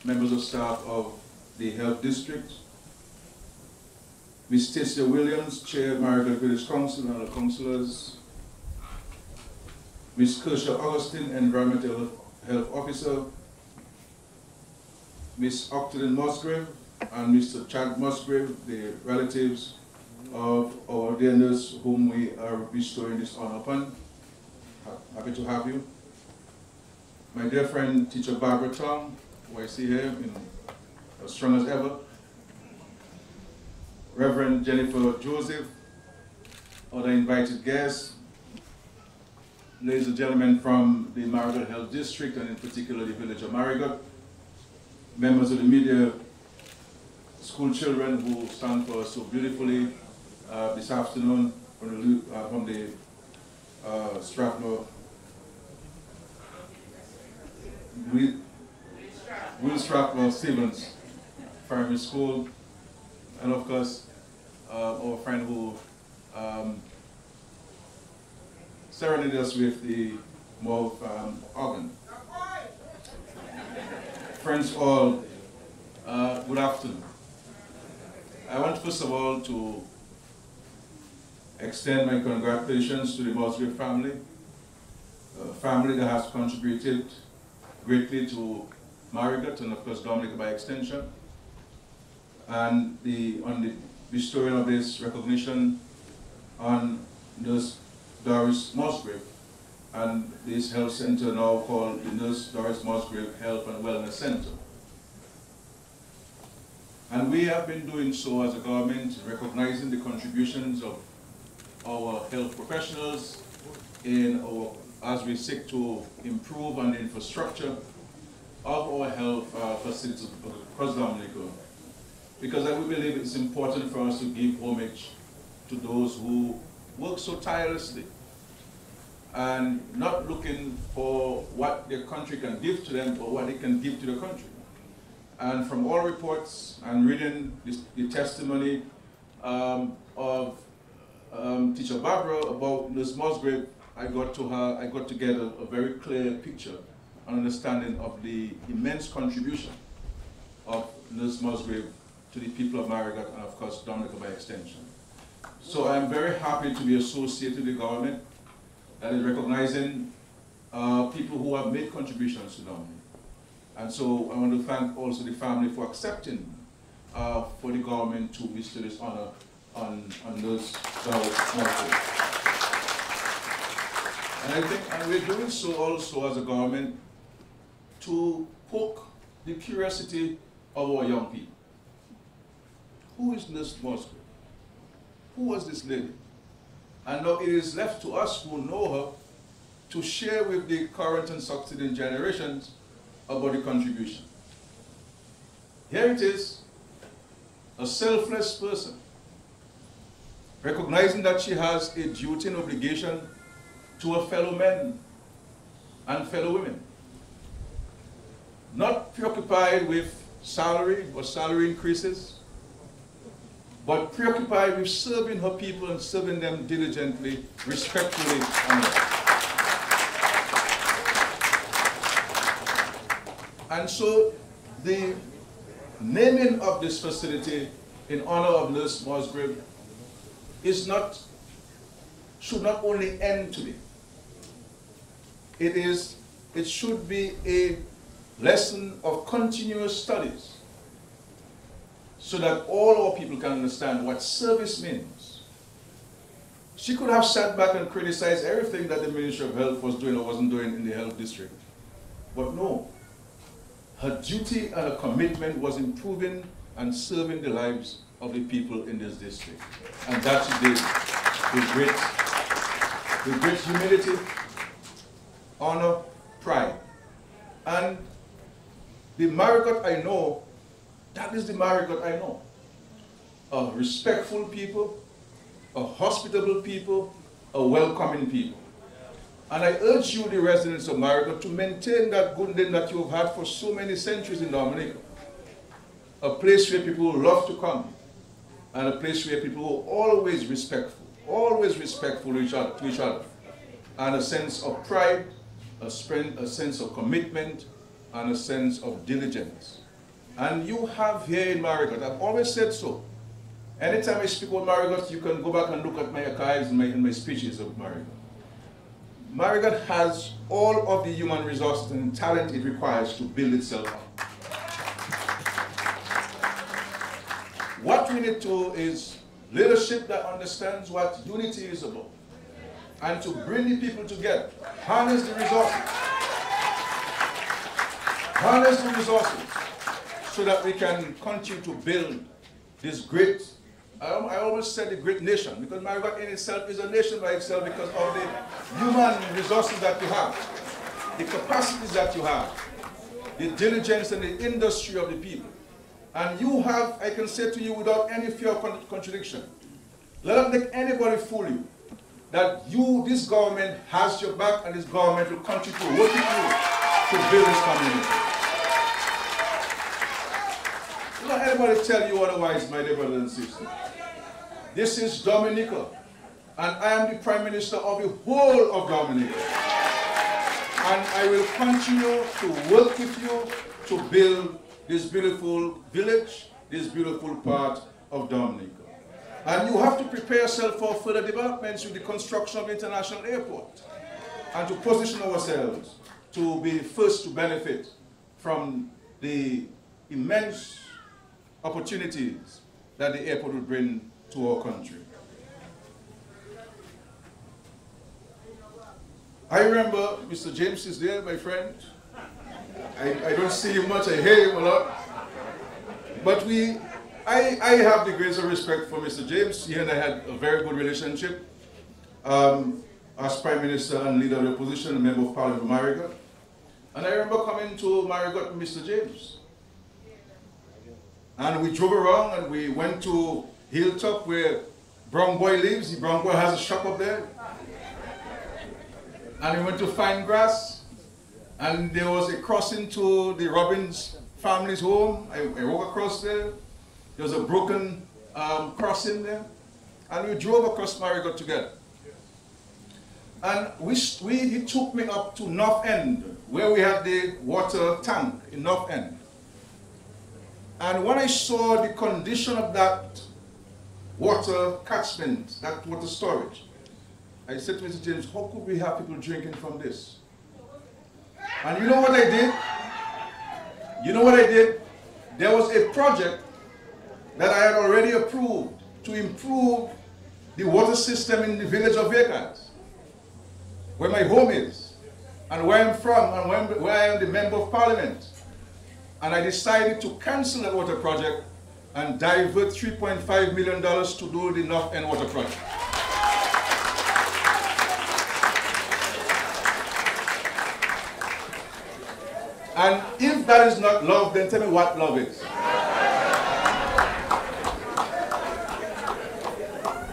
members of staff of the Health District, Ms. Stacia Williams, Chair of Marigot Village Council and other councillors, Ms. Kershaw Augustine, Environmental Health Officer, Ms. Doris Musgrave and Mr. Chad Musgrave, the relatives of our dear nurse whom we are bestowing this honor upon. Happy to have you. My dear friend, Teacher Barbara Tong, who I see here, as strong as ever. Reverend Jennifer Joseph, other invited guests, ladies and gentlemen from the Marigot Health District and in particular the village of Marigot, members of the media, school children who stand for us so beautifully this afternoon from the Strathmore, Will Strathmore Stevens Primary School, and of course our friend who serenaded us with the mauve organ. Friends all, good afternoon. I want first of all to extend my congratulations to the Musgrave family, a family that has contributed greatly to Marigot and of course Dominica by extension, and on the bestowing of this recognition on Nurse Doris Musgrave and this health center now called the Nurse Doris Musgrave Health and Wellness Center. And we have been doing so as a government, recognizing the contributions of our health professionals as we seek to improve on the infrastructure of our health facilities across Dominica. Because we believe it's important for us to give homage to those who work so tirelessly and not looking for what their country can give to them or what they can give to the country. And from all reports and reading the testimony of Teacher Barbara about Nurse Musgrave, I got to get a very clear picture and understanding of the immense contribution of Nurse Musgrave to the people of Marigot and of course Dominica by extension. So I'm very happy to be associated with the government that is recognizing people who have made contributions to Dominica. And so I want to thank also the family for accepting for the government to bestow this honor on Nurse Musgrave. And I think, and we're doing so also as a government to poke the curiosity of our young people. Who is Nurse Musgrave? Who was this lady? And now it is left to us who know her to share with the current and succeeding generations about the contribution. Here it is, a selfless person, recognizing that she has a duty and obligation to her fellow men and fellow women. Not preoccupied with salary or salary increases, but preoccupied with serving her people and serving them diligently, respectfully, and well. And so the naming of this facility in honor of Nurse Musgrave should not only end today. It should be a lesson of continuous studies so that all our people can understand what service means. She could have sat back and criticized everything that the Ministry of Health was doing or wasn't doing in the health district. But no, her duty and her commitment was improving and serving the lives of the people in this district. And that she did with great humility, honor, pride. And the Marigot I know, that is the Marigot I know. A respectful people, a hospitable people, a welcoming people. And I urge you, the residents of Marigot, to maintain that good name that you have had for so many centuries in Dominica. A place where people love to come, and a place where people are always respectful to each other, and a sense of pride, a sense of commitment, and a sense of diligence. And you have here in Marigot, I've always said so. Anytime I speak about Marigot, you can go back and look at my archives and my speeches of Marigot. Marigot has all of the human resources and talent it requires to build itself up. What we need to is leadership that understands what unity is about, and to bring the people together, harness the resources, so that we can continue to build this great, I almost said a great nation, because Marigot in itself is a nation by itself because of the human resources that you have, the capacities that you have, the diligence and the industry of the people. And you have, I can say to you without any fear of contradiction, let not let anybody fool you, that this government has your back and this government will continue to work with you to build this community. Don't let anybody tell you otherwise, my dear brothers and sisters. This is Dominica, and I am the Prime Minister of the whole of Dominica. And I will continue to work with you to build this beautiful village, this beautiful part of Dominica. And you have to prepare yourself for further developments with the construction of the international airport, and to position ourselves to be first to benefit from the immense opportunities that the airport will bring to our country. I remember Mr. James is there, my friend. I don't see him much, I hear him a lot. But I have the greatest respect for Mr. James. He and I had a very good relationship as Prime Minister and leader of the opposition, a member of Parliament of Marigot. And I remember coming to Marigot with Mr. James. And we drove around and we went to Hilltop where Brown Boy lives. Brown Boy has a shop up there. And we went to Fine Grass. And there was a crossing to the Robbins family's home. I walked across there. There was a broken crossing there. And we drove across Marigot together. And he took me up to North End, where we had the water tank in North End. And when I saw the condition of that water catchment, that water storage, I said to Mr. James, how could we have people drinking from this? And you know what I did? You know what I did? There was a project that I had already approved to improve the water system in the village of Vacant, where my home is, and where I'm from, and where I am the Member of Parliament. And I decided to cancel that water project and divert $3.5 million to do the North End water project. And if that is not love, then tell me what love is.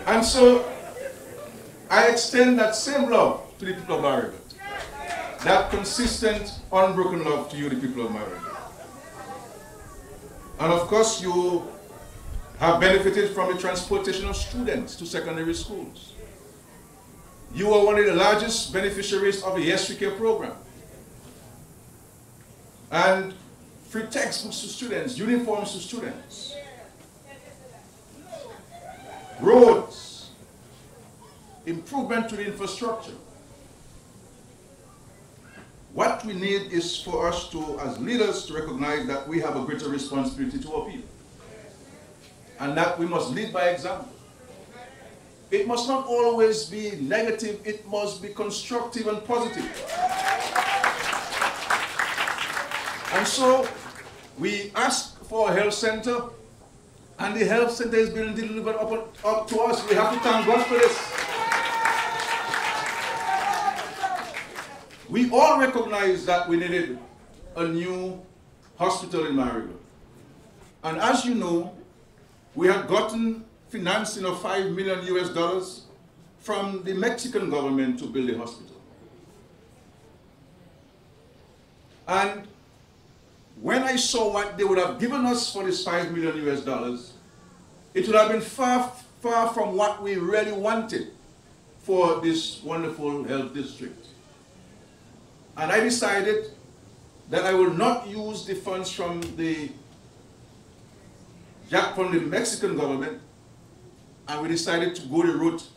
And so I extend that same love to the people of Marigot. That consistent, unbroken love to you, the people of Marigot. And of course, you have benefited from the transportation of students to secondary schools. You are one of the largest beneficiaries of the Yes We Care program. And free textbooks to students, uniforms to students, roads, improvement to the infrastructure. What we need is for us to, as leaders, to recognize that we have a greater responsibility to our people. And that we must lead by example. It must not always be negative, it must be constructive and positive. And so, we ask for a health center, and the health center is being delivered up to us. We have to thank God for this. We all recognize that we needed a new hospital in Marigot. And as you know, we had gotten financing of $5 million US from the Mexican government to build a hospital. And when I saw what they would have given us for this $5 million US, it would have been far, far from what we really wanted for this wonderful health district. And I decided that I will not use the funds from the Mexican government, and we decided to go the route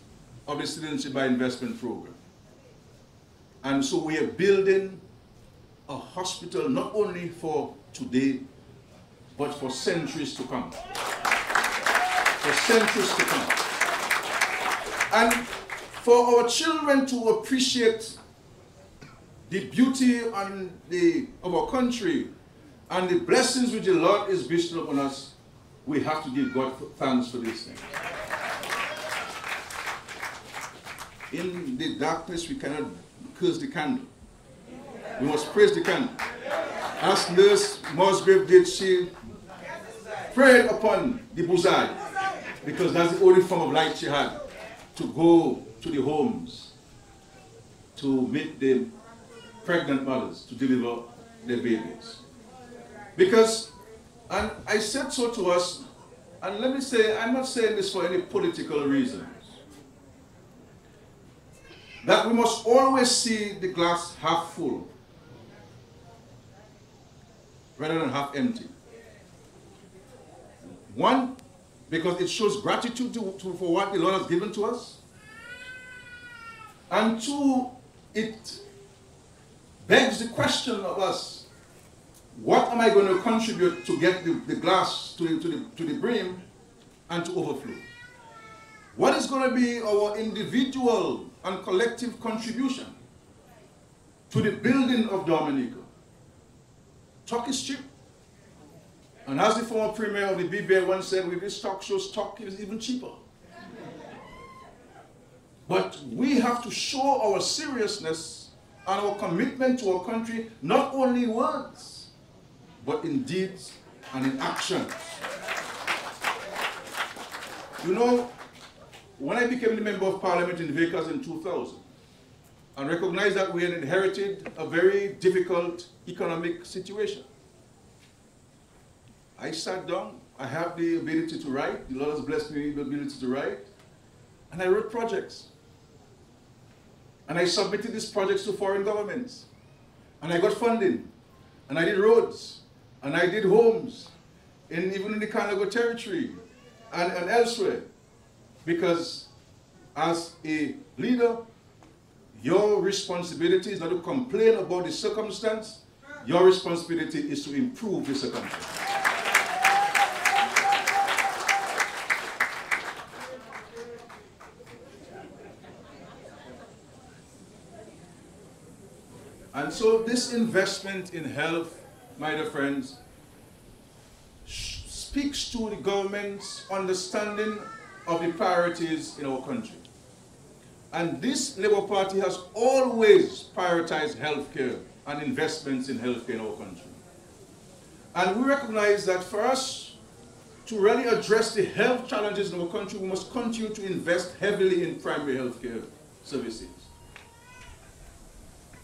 of the Citizenship by Investment program. And so we are building a hospital not only for today, but for centuries to come. For centuries to come. And for our children to appreciate the beauty and of our country and the blessings which the Lord is bestowed upon us, we have to give God thanks for these things. In the darkness, we cannot curse the candle. We must praise the candle. As Doris Musgrave did, she prayed upon the bullseye, because that's the only form of light she had, to go to the homes, to meet the pregnant mothers, to deliver their babies. Because, and I said so to us, and let me say, I'm not saying this for any political reasons, that we must always see the glass half full rather than half empty. One, because it shows gratitude for what the Lord has given to us. And two, it begs the question of us, what am I going to contribute to get the glass to the brim and to overflow? What is going to be our individual and collective contribution to the building of Dominica? Talk is cheap. And as the former premier of the BEDMINISTER once said, with this talk show, stock is even cheaper. But we have to show our seriousness and our commitment to our country, not only in words, but in deeds and in actions. You know, when I became the Member of Parliament in Vickers in 2000, and recognized that we had inherited a very difficult economic situation, I sat down. I have the ability to write. The Lord has blessed me with the ability to write. And I wrote projects. And I submitted these projects to foreign governments. And I got funding. And I did roads. And I did homes, even in the Carnago territory and elsewhere. Because as a leader, your responsibility is not to complain about the circumstance. Your responsibility is to improve the circumstance. And so this investment in health, my dear friends, speaks to the government's understanding of the priorities in our country. And this Labour Party has always prioritized healthcare and investments in healthcare in our country. And we recognize that for us to really address the health challenges in our country, we must continue to invest heavily in primary health care services.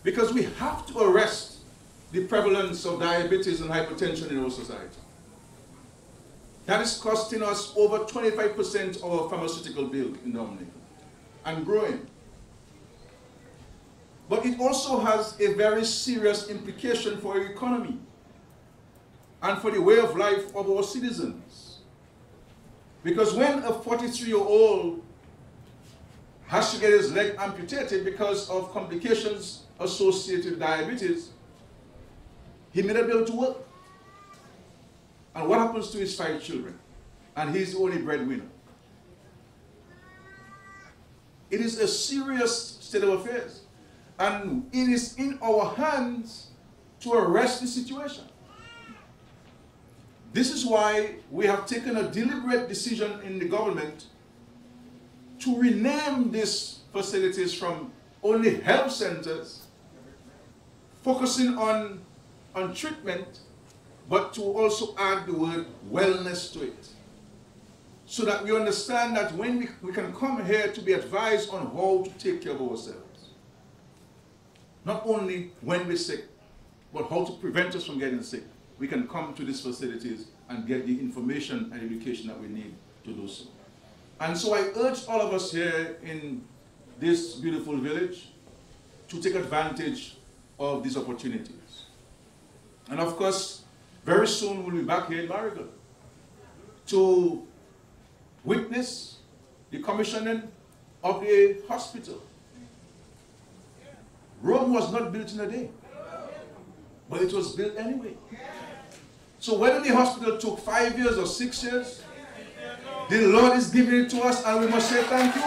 Because we have to arrest the prevalence of diabetes and hypertension in our society. That is costing us over 25% of our pharmaceutical bill in Dominica, and growing. But it also has a very serious implication for our economy and for the way of life of our citizens. Because when a 43-year-old has to get his leg amputated because of complications associated with diabetes, he may not be able to work. And what happens to his 5 children? And he's the only breadwinner. It is a serious state of affairs. And it is in our hands to arrest the situation. This is why we have taken a deliberate decision in the government to rename these facilities from only health centers, focusing on treatment, but to also add the word wellness to it. So that we understand that when we can come here to be advised on how to take care of ourselves. Not only when we're sick, but how to prevent us from getting sick. We can come to these facilities and get the information and education that we need to do so. And so I urge all of us here in this beautiful village to take advantage of these opportunities. And of course, very soon we'll be back here in Marigot to witness the commissioning of a hospital. Rome was not built in a day, but it was built anyway. So whether the hospital took 5 years or 6 years, the Lord is giving it to us, and we must say thank you.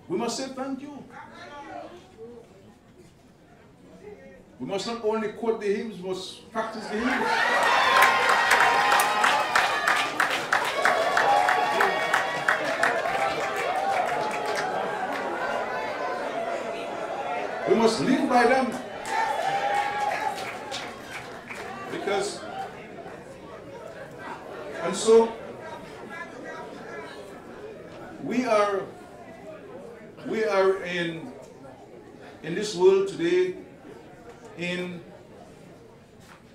We must say thank you. We must not only quote the hymns, we must practice the hymns. We must live by them. Because, and so, we are in this world today in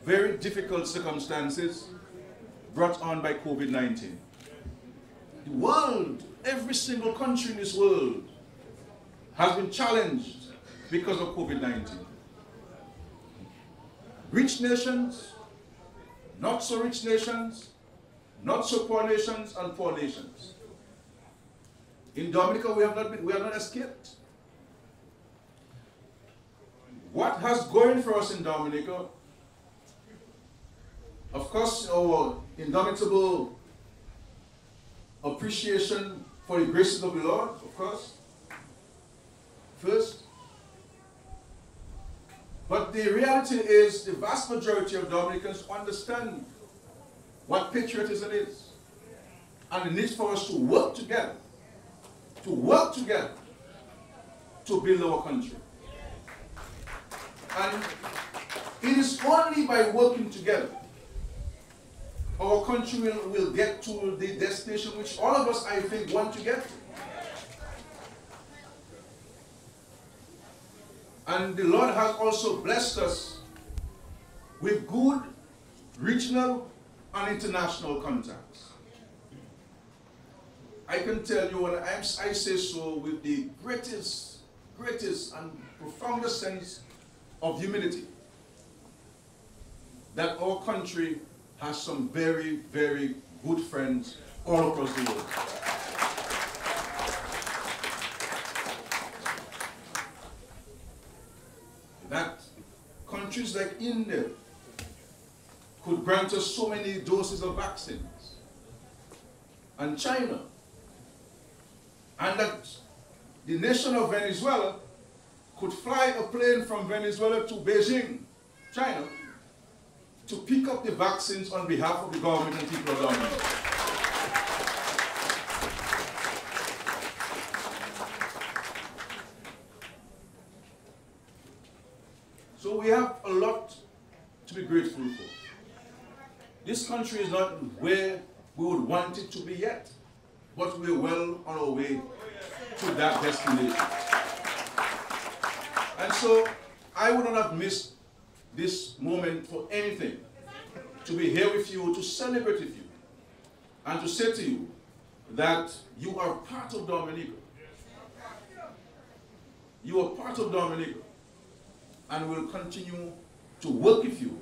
very difficult circumstances brought on by COVID-19. The world, every single country in this world has been challenged because of COVID-19. Rich nations, not so rich nations, not so poor nations, and poor nations. In Dominica, we have not escaped. What has going for us in Dominica? Of course, our indomitable appreciation for the graces of the Lord, of course, first. But the reality is the vast majority of Dominicans understand what patriotism is and the need for us to work together to build our country. And it is only by working together our country will get to the destination which all of us, I think, want to get to. And the Lord has also blessed us with good regional and international contacts. I can tell you, and I say so with the greatest and profoundest sense of humility, that our country has some very, very good friends all across the world. That countries like India could grant us so many doses of vaccines, and China, and that the nation of Venezuela could fly a plane from Venezuela to Beijing, China, to pick up the vaccines on behalf of the government and people of Dominica. we have a lot to be grateful for. This country is not where we would want it to be yet, but we're well on our way to that destination. And so I would not have missed this moment for anything, to be here with you, to celebrate with you, and to say to you that you are part of Dominica. You are part of Dominica, and will continue to work with you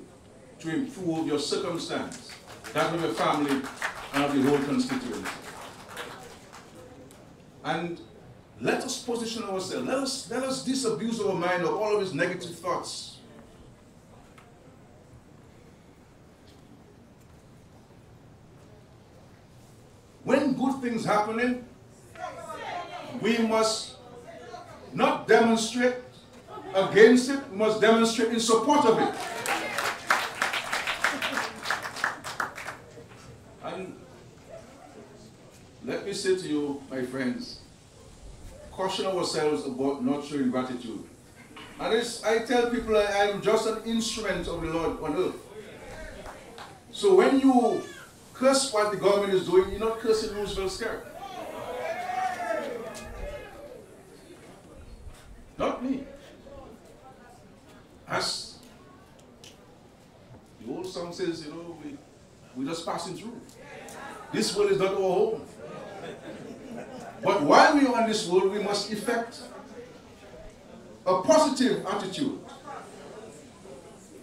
to improve your circumstance, that of your family, and of the whole constituency. And let us position ourselves. Let us disabuse our mind of all of these negative thoughts. When good things happening, we must not demonstrate against it, we must demonstrate in support of it. And let me say to you, my friends, caution ourselves about not showing gratitude. And I tell people I am just an instrument of the Lord on earth. So when you curse what the government is doing, you're not cursing Roosevelt's character. Not me. As the old song says, you know, we're just passing through. This world is not our home. But while we are on this world, we must effect a positive attitude.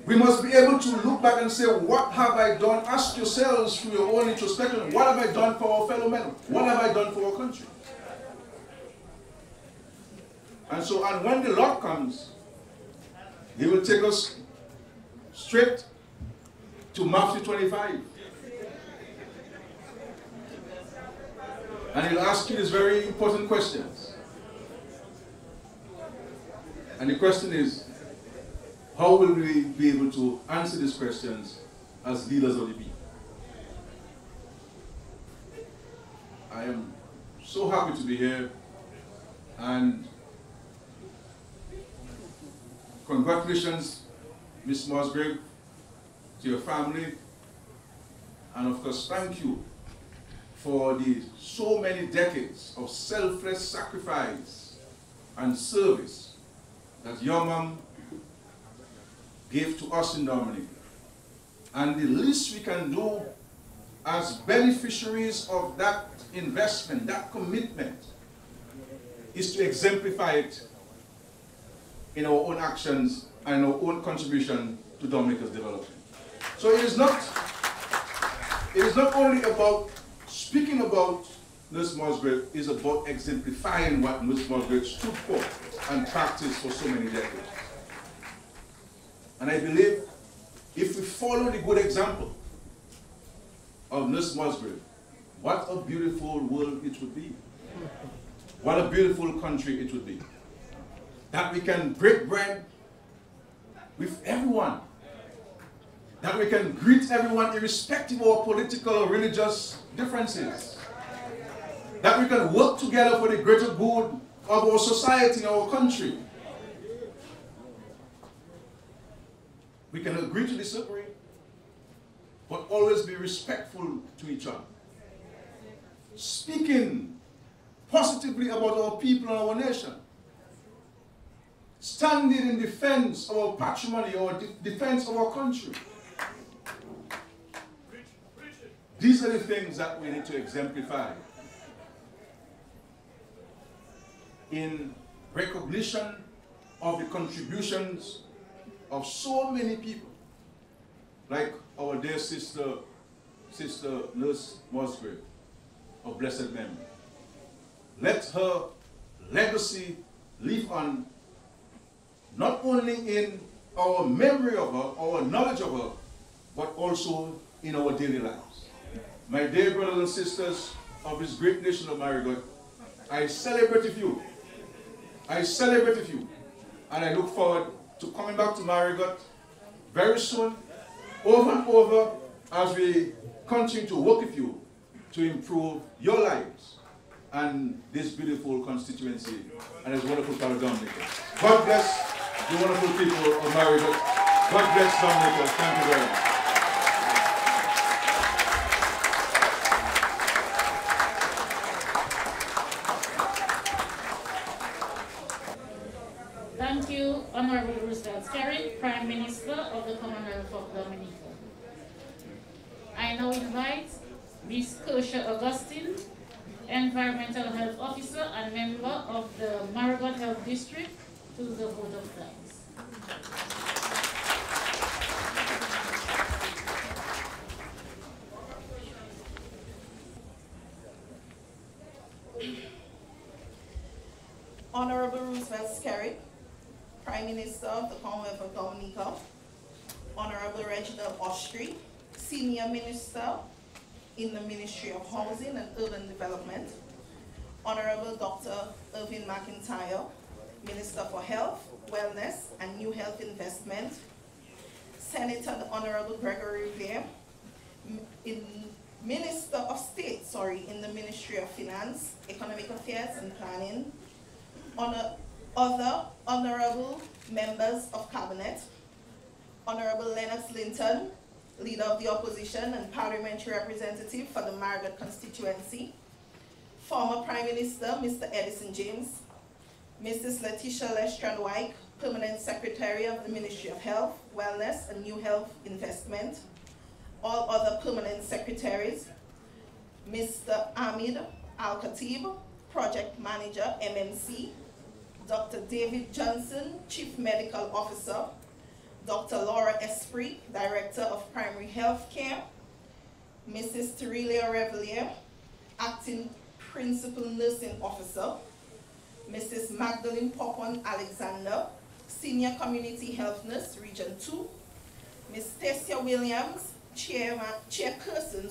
We must be able to look back and say, what have I done? Ask yourselves through your own introspection, what have I done for our fellow men? What have I done for our country? And so, and when the Lord comes, He will take us straight to Matthew 25. And He'll ask you these very important questions. And the question is, how will we be able to answer these questions as leaders of the people? I am so happy to be here, and congratulations, Ms. Musgrave, to your family, and of course thank you for the so many decades of selfless sacrifice and service that your mom gave to us in Dominica. And the least we can do as beneficiaries of that investment, that commitment, is to exemplify it in our own actions and our own contribution to Dominica's development. So it is not only about speaking about Nurse Musgrave, it is about exemplifying what Nurse Musgrave stood for and practiced for so many decades. And I believe if we follow the good example of Nurse Musgrave, what a beautiful world it would be. What a beautiful country it would be. That we can break bread with everyone. That we can greet everyone irrespective of our political or religious differences. That we can work together for the greater good of our society and our country. We can agree to disagree, but always be respectful to each other. Speaking positively about our people and our nation. Standing in defense of our patrimony or defense of our country. These are the things that we need to exemplify in recognition of the contributions of so many people, like our dear sister Nurse Musgrave, of blessed memory. Let her legacy live on, not only in our memory of her, our knowledge of her, but also in our daily lives. My dear brothers and sisters of this great nation of Marigot, I celebrate with you. I celebrate with you. And I look forward to coming back to Marigot very soon, over and over, as we continue to work with you to improve your lives and this beautiful constituency and this wonderful part of Dominica. God bless the wonderful people of Marigot. God bless Dominica. Thank you very much. Thank you, Honorable Roosevelt Skerrit, Prime Minister of the Commonwealth of Dominica. I now invite Ms. Kersha Augustine, Environmental Health Officer and member of the Marigot Health District, to the vote of thanks. Honorable Roosevelt Skerrit, Prime Minister of the Commonwealth of Dominica, Honorable Reginald Ostry, Senior Minister in the Ministry of Housing and Urban Development, Honorable Dr. Irvin McIntyre, Minister for Health, Wellness and New Health Investment, Senator the Honorable Gregory RIVIERE, Minister of State, in the Ministry of Finance, Economic Affairs and Planning, other honorable members of Cabinet, Honorable LENNOX LINTON, Leader of the Opposition and Parliamentary Representative for the Marigot constituency, former Prime Minister Mr. Edison James, Mrs. Letitia Lestrade-White, Permanent Secretary of the Ministry of Health, Wellness and New Health Investment, all other permanent secretaries, Mr. Ahmed Al-Khatib, Project Manager, MMC, Dr. David Johnson, Chief Medical Officer, Dr. Laura Esprit, Director of Primary Health Care, Mrs. TERRILLIA RAVALIERE, Acting Principal Nursing Officer, Mrs. Magdalene Popon Alexander, Senior Community Health Nurse, Region 2, Ms. Stacia Williams, Chairperson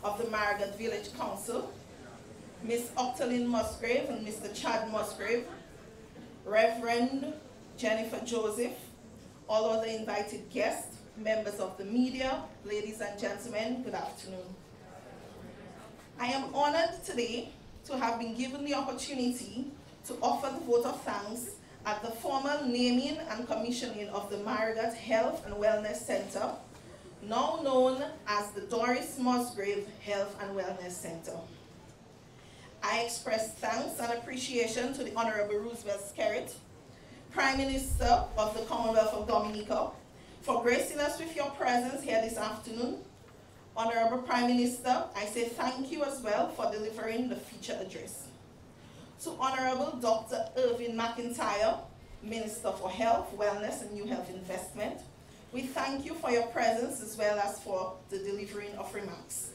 of the Marigot Village Council, Ms. Doris Musgrave and Mr. Chad Musgrave, Reverend Jennifer Joseph, all other invited guests, members of the media, ladies and gentlemen, good afternoon. I am honored today to have been given the opportunity to offer the vote of thanks at the formal naming and commissioning of the Marigot Health and Wellness Center, now known as the Doris Musgrave Health and Wellness Center. I express thanks and appreciation to the Honorable Roosevelt Skerrit, Prime Minister of the Commonwealth of Dominica, for gracing us with your presence here this afternoon. Honorable Prime Minister, I say thank you as well for delivering the feature address. To Honorable Dr. Irvin McIntyre, Minister for Health, Wellness and New Health Investment, we thank you for your presence as well as for the delivering of remarks.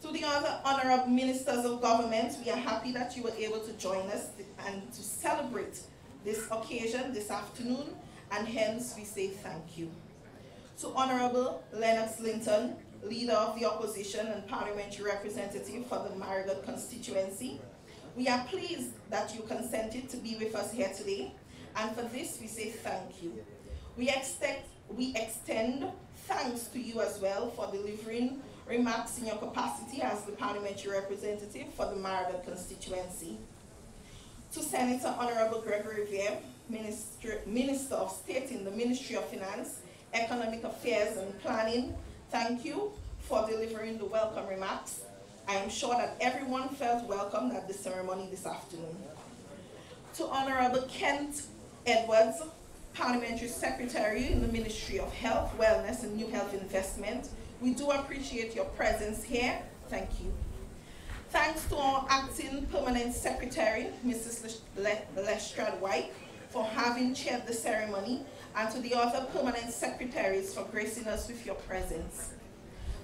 To the other honorable ministers of government, we are happy that you were able to join us and to celebrate this occasion this afternoon, and hence we say thank you. To Honorable LENNOX LINTON, Leader of the Opposition and Parliamentary Representative for the Marigot constituency, we are pleased that you consented to be with us here today, and for this we say thank you. We extend thanks to you as well for delivering remarks in your capacity as the Parliamentary Representative for the Marigot constituency. To Senator Honorable Gregory RIVIERE, Minister of State in the Ministry of Finance, Economic Affairs and Planning, thank you for delivering the welcome remarks. I am sure that everyone felt welcomed at the ceremony this afternoon. To Honorable Kent Edwards, Parliamentary Secretary in the Ministry of Health, Wellness and New Health Investment, we do appreciate your presence here. Thank you. Thanks to our Acting Permanent Secretary, Mrs. Lestrade-White, for having chaired the ceremony, and to the other permanent secretaries for gracing us with your presence.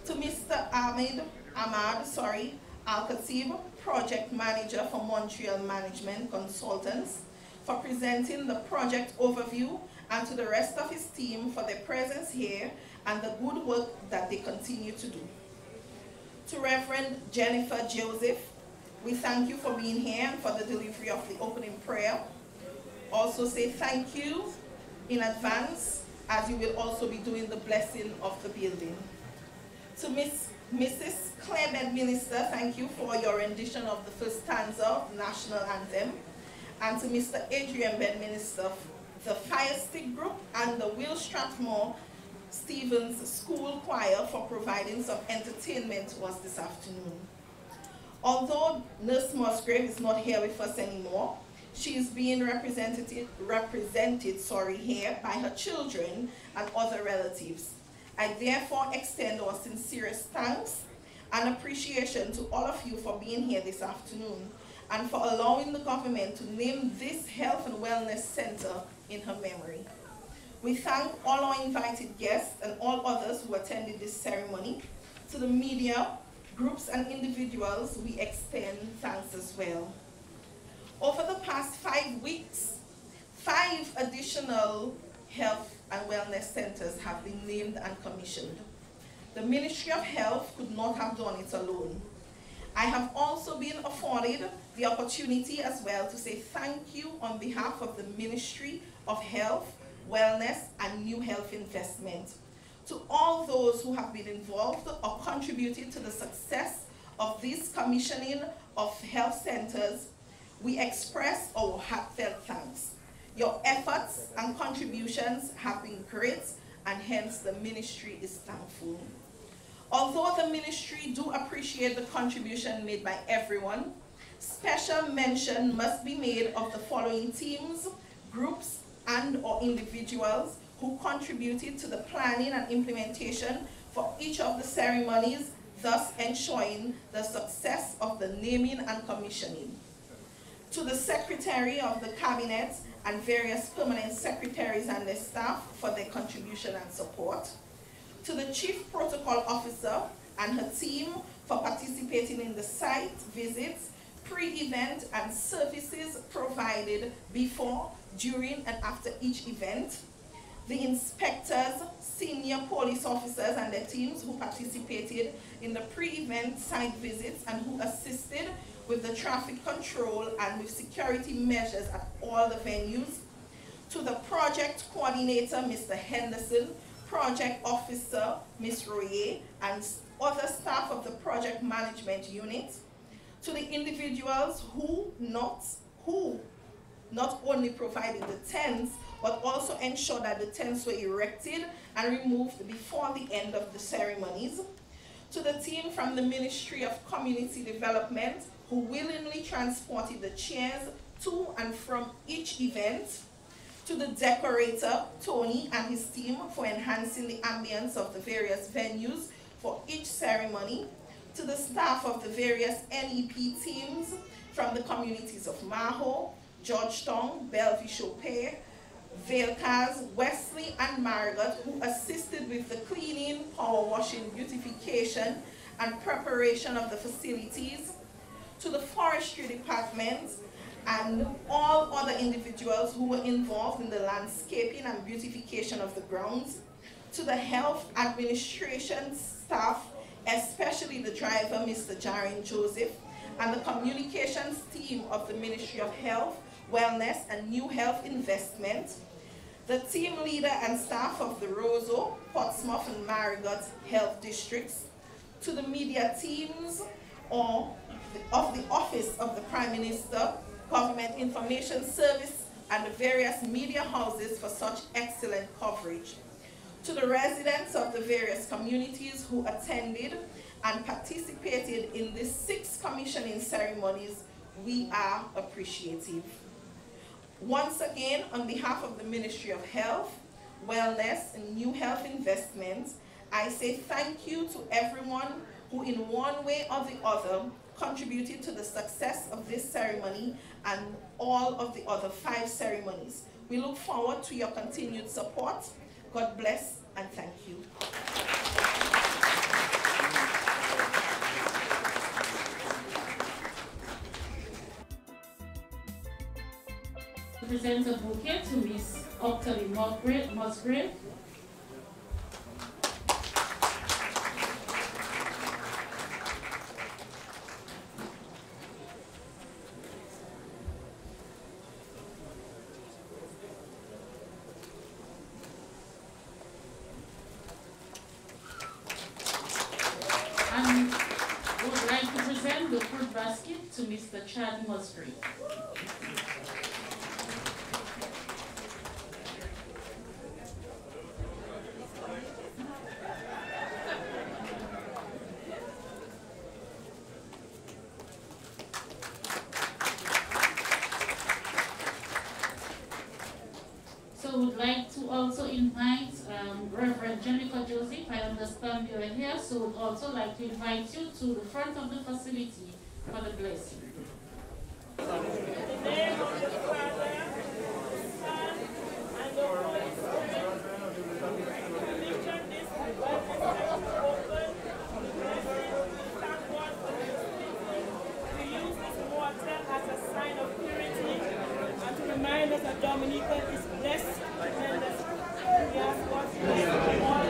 To Mr. Ahmed Al-Khatib, Project Manager for Montreal Management Consultants, for presenting the project overview, and to the rest of his team for their presence here and the good work that they continue to do. To Reverend Jennifer Joseph, we thank you for being here and for the delivery of the opening prayer. Also say thank you in advance, as you will also be doing the blessing of the building. To Mrs. Claire BEDMINISTER, thank you for your rendition of the first stanza of the national anthem. And to Mr. ADRIEN BEDMINISTER the Fire Stick Group, and the Will Strathmore Stevens School Choir for providing some entertainment to us this afternoon. Although Nurse Musgrave is not here with us anymore, she is being represented here by her children and other relatives. I therefore extend our sincerest thanks and appreciation to all of you for being here this afternoon and for allowing the government to name this Health and Wellness Center in her memory. We thank all our invited guests and all others who attended this ceremony. To the media, groups and individuals, we extend thanks as well. Over the past 5 weeks, 5 additional health and wellness centers have been named and commissioned. The Ministry of Health could not have done it alone. I have also been afforded the opportunity as well to say thank you on behalf of the Ministry of Health, Wellness and New Health Investment to all those who have been involved or contributed to the success of this commissioning of health centers. We express our heartfelt thanks. Your efforts and contributions have been great, and hence the ministry is thankful. Although the ministry do appreciate the contribution made by everyone, special mention must be made of the following teams, groups, and or individuals who contributed to the planning and implementation for each of the ceremonies, thus ensuring the success of the naming and commissioning. To the Secretary of the Cabinet and various permanent secretaries and their staff for their contribution and support. To the Chief Protocol Officer and her team for participating in the site visits, pre-event and services provided before, during and after each event. The inspectors, senior police officers and their teams who participated in the pre-event site visits and who assisted with the traffic control and with security measures at all the venues. To the project coordinator, Mr. Henderson, project officer, Ms. Royer, and other staff of the project management unit. To the individuals who not only provided the tents, but also ensured that the tents were erected and removed before the end of the ceremonies. To the team from the Ministry of Community Development, who willingly transported the chairs to and from each event. To the decorator, Tony, and his team for enhancing the ambience of the various venues for each ceremony. To the staff of the various NEP teams from the communities of Maho, Georgetown, Bellevue-Chopin, Vailcaz, Wesley, and Marigot, who assisted with the cleaning, power washing, beautification, and preparation of the facilities. To the Forestry Department and all other individuals who were involved in the landscaping and beautification of the grounds. To the Health Administration staff, especially the driver, Mr. Jarin Joseph, and the communications team of the Ministry of Health, Wellness and New Health Investment. The team leader and staff of the Roseau, Portsmouth and Marigot health districts. To the media teams of the Office of the Prime Minister, Government Information Service, and the various media houses for such excellent coverage. To the residents of the various communities who attended and participated in the 6 commissioning ceremonies, we are appreciative. Once again, on behalf of the Ministry of Health, Wellness and New Health Investments, I say thank you to everyone who in one way or the other contributed to the success of this ceremony and all of the other 5 ceremonies. We look forward to your continued support. God bless and thank you. Present a bouquet to Miss Octavie Musgrave. And would like to present the fruit basket to Mr. Chad Musgrave. Joseph, I understand you are here, so would also like to invite you to the front of the facility for the blessing. In the name of the Father, the Son, and the Holy Spirit, commission this blessing to open, thank God for this blessing, to use this water as a sign of purity, and to remind us that Dominica is blessed tremendously. We ask God to bless all